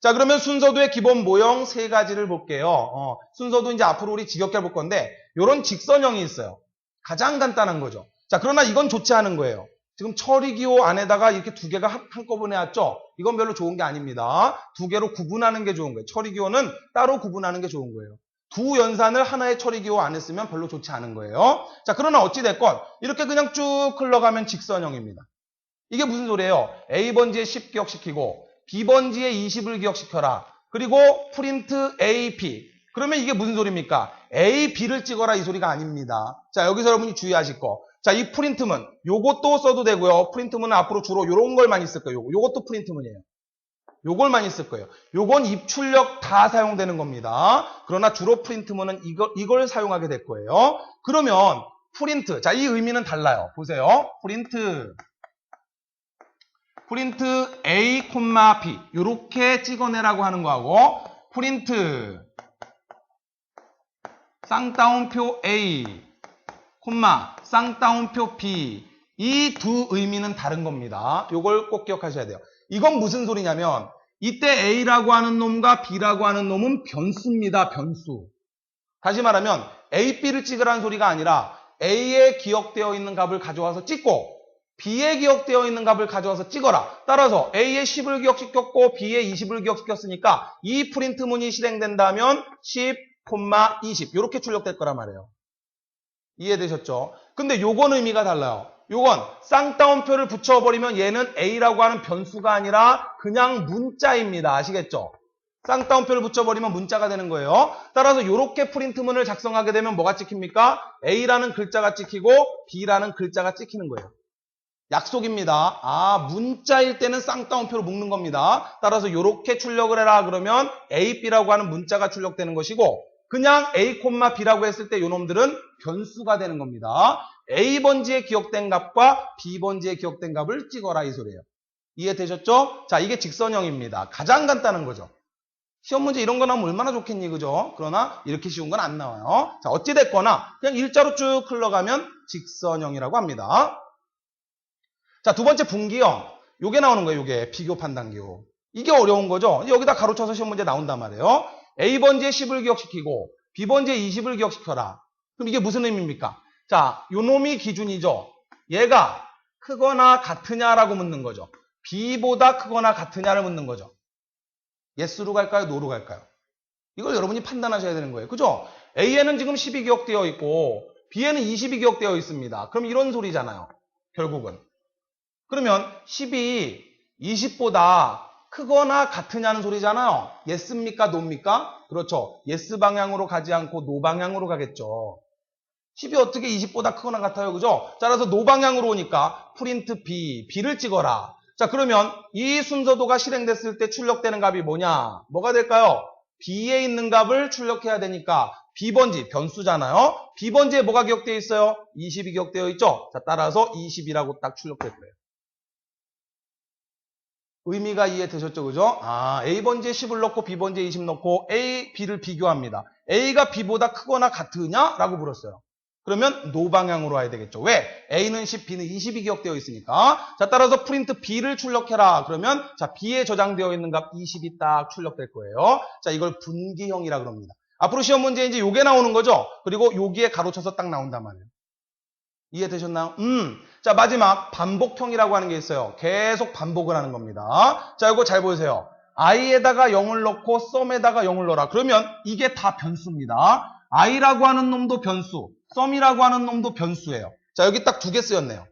Speaker 1: 자, 그러면 순서도의 기본 모형 3가지를 볼게요. 순서도 이제 앞으로 우리 지겹게 볼 건데 요런 직선형이 있어요. 가장 간단한 거죠. 자, 그러나 이건 좋지 않은 거예요. 지금 처리기호 안에다가 이렇게 2개가 한꺼번에 왔죠? 이건 별로 좋은 게 아닙니다. 2개로 구분하는 게 좋은 거예요. 처리기호는 따로 구분하는 게 좋은 거예요. 두 연산을 하나의 처리기호 안에 쓰면 별로 좋지 않은 거예요. 자, 그러나 어찌됐건 이렇게 그냥 쭉 흘러가면 직선형입니다. 이게 무슨 소리예요? A번지에 10 기억시키고 B번지에 20을 기억시켜라. 그리고 프린트 A, B. 그러면 이게 무슨 소리입니까? A, B를 찍어라 이 소리가 아닙니다. 자, 여기서 여러분이 주의하실 거. 자, 이 프린트문 요것도 써도 되고요. 프린트문은 앞으로 주로 요런 걸 많이 쓸 거예요. 요것도 프린트문이에요. 요걸 많이 쓸 거예요. 요건 입출력 다 사용되는 겁니다. 그러나 주로 프린트문은 이걸 사용하게 될 거예요. 그러면 프린트, 자, 이 의미는 달라요. 보세요. 프린트 A, B 요렇게 찍어내라고 하는 거하고 프린트 쌍따옴표 A, 쌍따옴표 B. 이 두 의미는 다른 겁니다. 요걸 꼭 기억하셔야 돼요. 이건 무슨 소리냐면 이때 A라고 하는 놈과 B라고 하는 놈은 변수입니다. 변수. 다시 말하면 A, B를 찍으라는 소리가 아니라 A에 기억되어 있는 값을 가져와서 찍고 B에 기억되어 있는 값을 가져와서 찍어라. 따라서 A에 10을 기억시켰고 B에 20을 기억시켰으니까 이 프린트문이 실행된다면 10, 20 이렇게 출력될 거란 말이에요. 이해되셨죠? 근데 요건 의미가 달라요. 요건 쌍따옴표를 붙여버리면 얘는 A라고 하는 변수가 아니라 그냥 문자입니다. 아시겠죠? 쌍따옴표를 붙여버리면 문자가 되는 거예요. 따라서 이렇게 프린트문을 작성하게 되면 뭐가 찍힙니까? A라는 글자가 찍히고 B라는 글자가 찍히는 거예요. 약속입니다. 문자일 때는 쌍따옴표로 묶는 겁니다. 따라서 이렇게 출력을 해라 그러면 A, B라고 하는 문자가 출력되는 것이고 그냥 A, B라고 했을 때 이놈들은 변수가 되는 겁니다. A번지에 기억된 값과 B번지에 기억된 값을 찍어라 이 소리예요. 이해되셨죠? 자, 이게 직선형입니다. 가장 간단한 거죠. 시험 문제 이런 거 나오면 얼마나 좋겠니, 그죠? 그러나 이렇게 쉬운 건 안 나와요. 자, 어찌됐거나 그냥 일자로 쭉 흘러가면 직선형이라고 합니다. 자, 두 번째 분기형. 요게 나오는 거예요, 요게. 비교 판단기호. 이게 어려운 거죠? 여기다 가로쳐서 시험 문제 나온단 말이에요. A번지에 10을 기억시키고 B번지에 20을 기억시켜라. 그럼 이게 무슨 의미입니까? 자, 요 놈이 기준이죠. 얘가 크거나 같으냐라고 묻는 거죠. B보다 크거나 같으냐를 묻는 거죠. yes로 갈까요? no로 갈까요? 이걸 여러분이 판단하셔야 되는 거예요. 그죠? A에는 지금 10이 기억되어 있고 B에는 20이 기억되어 있습니다. 그럼 이런 소리잖아요. 결국은. 그러면 10이 20보다 크거나 같으냐는 소리잖아요. yes입니까? no입니까? 그렇죠. yes 방향으로 가지 않고 no 방향으로 가겠죠. 10이 어떻게 20보다 크거나 같아요? 그죠? 따라서 no 방향으로 오니까 프린트 B, B를 찍어라. 자, 그러면 이 순서도가 실행됐을 때 출력되는 값이 뭐냐? 뭐가 될까요? B에 있는 값을 출력해야 되니까 B번지, 변수잖아요. B번지에 뭐가 기억되어 있어요? 20이 기억되어 있죠? 자, 따라서 20이라고 딱 출력될 거예요. 의미가 이해되셨죠? 그죠? A번지에 10을 넣고 B번지에 20 넣고 A, B를 비교합니다. A가 B보다 크거나 같으냐? 라고 물었어요. 그러면 no 방향으로 와야 되겠죠. 왜? A는 10, B는 20이 기억되어 있으니까. 자, 따라서 프린트 B를 출력해라. 그러면 자, B에 저장되어 있는 값 20이 딱 출력될 거예요. 자, 이걸 분기형이라 그럽니다. 앞으로 시험 문제 이제 요게 나오는 거죠. 그리고 여기에 가로쳐서 딱 나온단 말이에요. 이해되셨나요? 자, 마지막 반복형이라고 하는 게 있어요. 계속 반복을 하는 겁니다. 자, 이거 잘 보세요. i에다가 0을 넣고 sum에다가 0을 넣어라. 그러면 이게 다 변수입니다. i라고 하는 놈도 변수, sum이라고 하는 놈도 변수예요. 자, 여기 딱 두 개 쓰였네요.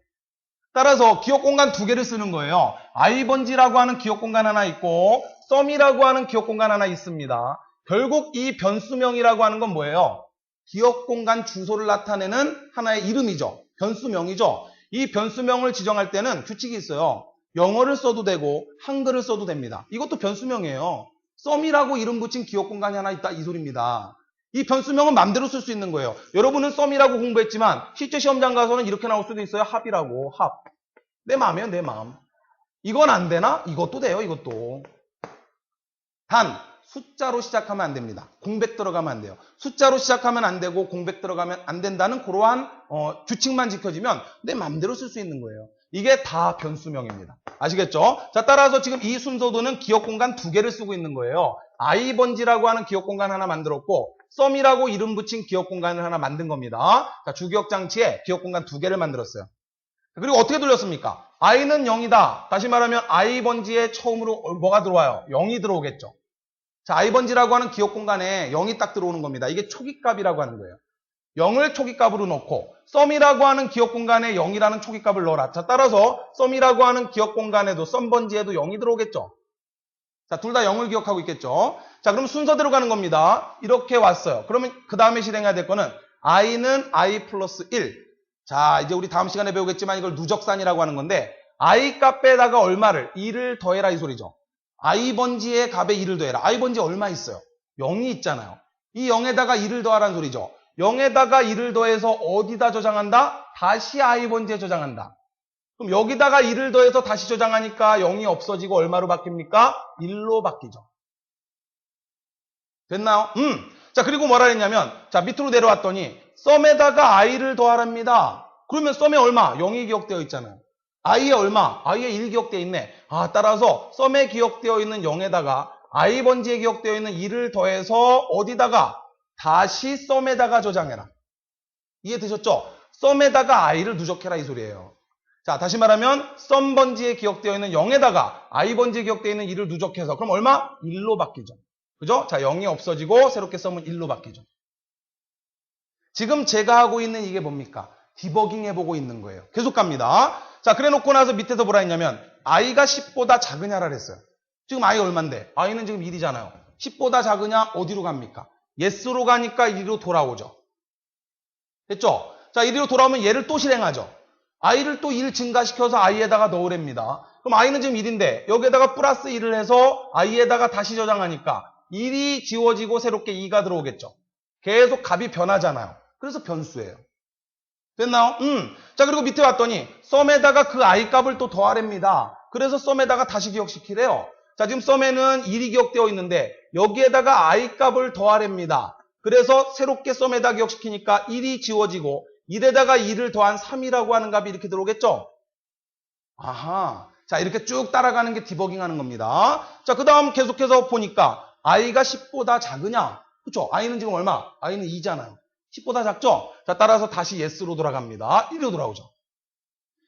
Speaker 1: 따라서 기억 공간 두 개를 쓰는 거예요. i번지라고 하는 기억 공간 하나 있고 sum이라고 하는 기억 공간 하나 있습니다. 결국 이 변수명이라고 하는 건 뭐예요? 기억 공간 주소를 나타내는 하나의 이름이죠. 변수명이죠. 이 변수명을 지정할 때는 규칙이 있어요. 영어를 써도 되고 한글을 써도 됩니다. 이것도 변수명이에요. sum이라고 이름 붙인 기억 공간이 하나 있다 이 소리입니다. 이 변수명은 맘대로 쓸 수 있는 거예요. 여러분은 sum이라고 공부했지만 실제 시험장 가서는 이렇게 나올 수도 있어요. 합이라고. 합. 내 마음이에요. 내 마음. 이건 안 되나? 이것도 돼요. 이것도. 단 숫자로 시작하면 안 됩니다. 공백 들어가면 안 돼요. 숫자로 시작하면 안 되고 공백 들어가면 안 된다는 그러한 규칙만 지켜지면 내 맘대로 쓸 수 있는 거예요. 이게 다 변수명입니다. 아시겠죠? 자, 따라서 지금 이 순서도는 기억 공간 두 개를 쓰고 있는 거예요. i번지라고 하는 기억 공간 하나 만들었고 sum이라고 이름 붙인 기억 공간을 하나 만든 겁니다. 자, 주기억 장치에 기억 공간 두 개를 만들었어요. 그리고 어떻게 돌렸습니까? i는 0이다. 다시 말하면 i번지에 처음으로 뭐가 들어와요? 0이 들어오겠죠. 자, i번지라고 하는 기억 공간에 0이 딱 들어오는 겁니다. 이게 초기값이라고 하는 거예요. 0을 초기값으로 넣고 sum이라고 하는 기억 공간에 0이라는 초기값을 넣어라. 자, 따라서 sum이라고 하는 기억 공간에도 sum번지에도 0이 들어오겠죠. 자, 둘 다 0을 기억하고 있겠죠. 자, 그럼 순서대로 가는 겁니다. 이렇게 왔어요. 그러면 그 다음에 실행해야 될 거는 i는 i 플러스 1. 자, 이제 우리 다음 시간에 배우겠지만 이걸 누적산이라고 하는 건데 i 값에다가 얼마를? 2를 더해라 이 소리죠. i번지의 값에 2를 더해라. i번지에 얼마 있어요? 0이 있잖아요. 이 0에다가 2를 더하라는 소리죠. 0에다가 2를 더해서 어디다 저장한다? 다시 i번지에 저장한다. 그럼 여기다가 2를 더해서 다시 저장하니까 0이 없어지고 얼마로 바뀝니까? 1로 바뀌죠. 됐나요? 자, 그리고 뭐라 했냐면, 자, 밑으로 내려왔더니 썸에다가 i를 더하랍니다. 그러면 썸에 얼마? 0이 기억되어 있잖아요. i에 얼마? i에 1 기억되어 있네. 따라서 썸에 기억되어 있는 0에다가 i 번지에 기억되어 있는 1을 더해서 어디다가? 다시 썸에다가 저장해라. 이해되셨죠? 썸에다가 i를 누적해라 이 소리예요. 자, 다시 말하면 썸 번지에 기억되어 있는 0에다가 i 번지에 기억되어 있는 1을 누적해서 그럼 얼마? 1로 바뀌죠. 그죠? 자, 0이 없어지고 새롭게 썸은 1로 바뀌죠. 지금 제가 하고 있는 이게 뭡니까? 디버깅 해보고 있는 거예요. 계속 갑니다. 자, 그래 놓고 나서 밑에서 뭐라 했냐면 i가 10보다 작으냐라 그랬어요. 지금 i 얼만데? i는 지금 1이잖아요. 10보다 작으냐? 어디로 갑니까? yes로 가니까 1로 돌아오죠. 됐죠? 자, 1로 돌아오면 얘를 또 실행하죠. i를 또 1 증가시켜서 i에다가 넣으랍니다. 그럼 i는 지금 1인데 여기에다가 플러스 1을 해서 i에다가 다시 저장하니까 1이 지워지고 새롭게 2가 들어오겠죠. 계속 값이 변하잖아요. 그래서 변수예요. 됐나요? 자, 그리고 밑에 왔더니 썸에다가 그 i 값을 또 더하랍니다. 그래서 썸에다가 다시 기억시키래요. 자, 지금 썸에는 1이 기억되어 있는데 여기에다가 i 값을 더하랍니다. 그래서 새롭게 썸에다 기억시키니까 1이 지워지고 1에다가 2를 더한 3이라고 하는 값이 이렇게 들어오겠죠? 아하. 자, 이렇게 쭉 따라가는 게 디버깅 하는 겁니다. 자, 그 다음 계속해서 보니까 i가 10보다 작으냐? 그쵸? i는 지금 얼마? i는 2잖아요. 10보다 작죠? 자, 따라서 다시 yes로 돌아갑니다. 1로 돌아오죠.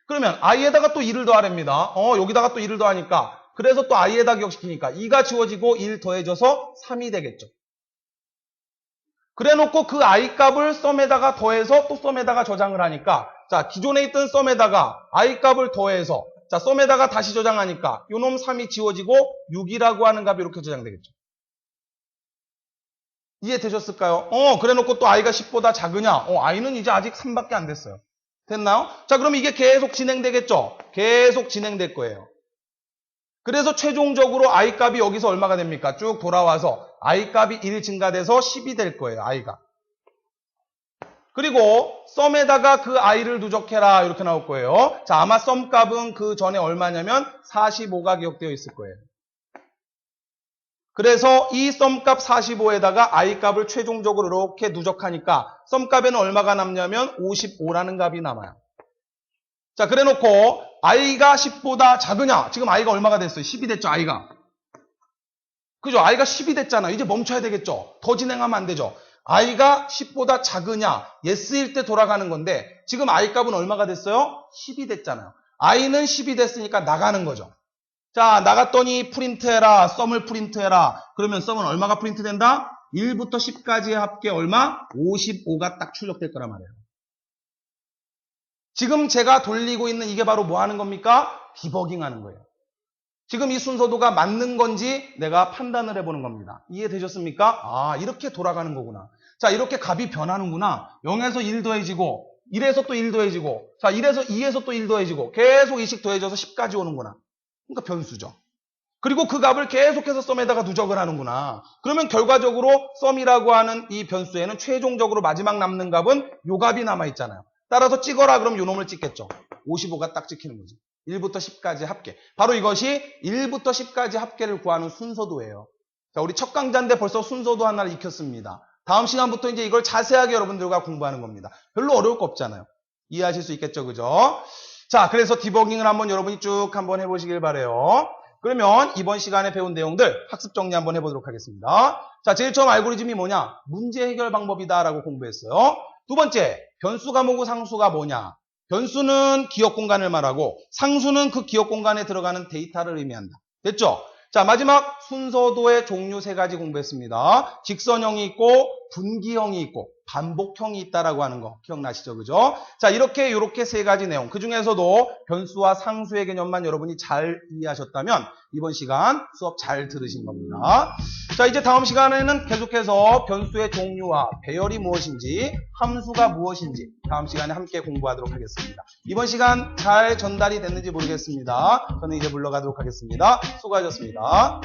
Speaker 1: 그러면 i에다가 또 2를 더하랍니다. 여기다가 또 2를 더하니까 그래서 또 i에다 기억시키니까 2가 지워지고 1 더해져서 3이 되겠죠. 그래 놓고 그 i 값을 썸에다가 더해서 또 썸에다가 저장을 하니까 자, 기존에 있던 썸에다가 i 값을 더해서 자, 썸에다가 다시 저장하니까 요놈 3이 지워지고 6이라고 하는 값이 이렇게 저장되겠죠. 이해되셨을까요? 그래 놓고 또 i가 10보다 작으냐? i는 이제 아직 3밖에 안 됐어요. 됐나요? 자, 그럼 이게 계속 진행되겠죠? 계속 진행될 거예요. 그래서 최종적으로 i 값이 여기서 얼마가 됩니까? 쭉 돌아와서 i 값이 1 증가돼서 10이 될 거예요. i가. 그리고 썸에다가 그 i를 누적해라 이렇게 나올 거예요. 자, 아마 썸 값은 그 전에 얼마냐면 45가 기억되어 있을 거예요. 그래서 이 썸 값 45에다가 i 값을 최종적으로 이렇게 누적하니까 썸 값에는 얼마가 남냐면 55라는 값이 남아요. 자, 그래 놓고 i가 10보다 작으냐? 지금 i가 얼마가 됐어요? 10이 됐죠, i가. 그죠? i가 10이 됐잖아요. 이제 멈춰야 되겠죠? 더 진행하면 안 되죠? i가 10보다 작으냐? yes일 때 돌아가는 건데 지금 i 값은 얼마가 됐어요? 10이 됐잖아요. i는 10이 됐으니까 나가는 거죠. 자, 나갔더니 프린트해라. 썸을 프린트해라. 그러면 썸은 얼마가 프린트된다? 1부터 10까지의 합계 얼마? 55가 딱 출력될 거란 말이에요. 지금 제가 돌리고 있는 이게 바로 뭐 하는 겁니까? 디버깅 하는 거예요. 지금 이 순서도가 맞는 건지 내가 판단을 해보는 겁니다. 이해되셨습니까? 이렇게 돌아가는 거구나. 자, 이렇게 값이 변하는구나. 0에서 1 더해지고 1에서 또 1 더해지고 자, 1에서 2에서 또 1 더해지고 계속 2씩 더해져서 10까지 오는구나. 그러니까 변수죠. 그리고 그 값을 계속해서 썸에다가 누적을 하는구나. 그러면 결과적으로 썸이라고 하는 이 변수에는 최종적으로 마지막 남는 값은 요 값이 남아있잖아요. 따라서 찍어라 그럼 요 놈을 찍겠죠. 55가 딱 찍히는 거죠. 1부터 10까지 합계. 바로 이것이 1부터 10까지 합계를 구하는 순서도예요. 자, 우리 첫 강좌인데 벌써 순서도 하나를 익혔습니다. 다음 시간부터 이제 이걸 자세하게 여러분들과 공부하는 겁니다. 별로 어려울 거 없잖아요. 이해하실 수 있겠죠, 그죠? 자, 그래서 디버깅을 한번 여러분이 쭉 한번 해보시길 바래요. 그러면 이번 시간에 배운 내용들 학습 정리 한번 해보도록 하겠습니다. 자, 제일 처음 알고리즘이 뭐냐? 문제 해결 방법이다라고 공부했어요. 두 번째, 변수가 뭐고 상수가 뭐냐? 변수는 기억 공간을 말하고 상수는 그 기억 공간에 들어가는 데이터를 의미한다. 됐죠? 자, 마지막 순서도의 종류 세 가지 공부했습니다. 직선형이 있고 분기형이 있고 반복형이 있다라고 하는 거 기억나시죠? 그죠? 자, 이렇게 세 가지 내용. 그 중에서도 변수와 상수의 개념만 여러분이 잘 이해하셨다면 이번 시간 수업 잘 들으신 겁니다. 자, 이제 다음 시간에는 계속해서 변수의 종류와 배열이 무엇인지, 함수가 무엇인지 다음 시간에 함께 공부하도록 하겠습니다. 이번 시간 잘 전달이 됐는지 모르겠습니다. 저는 이제 물러가도록 하겠습니다. 수고하셨습니다.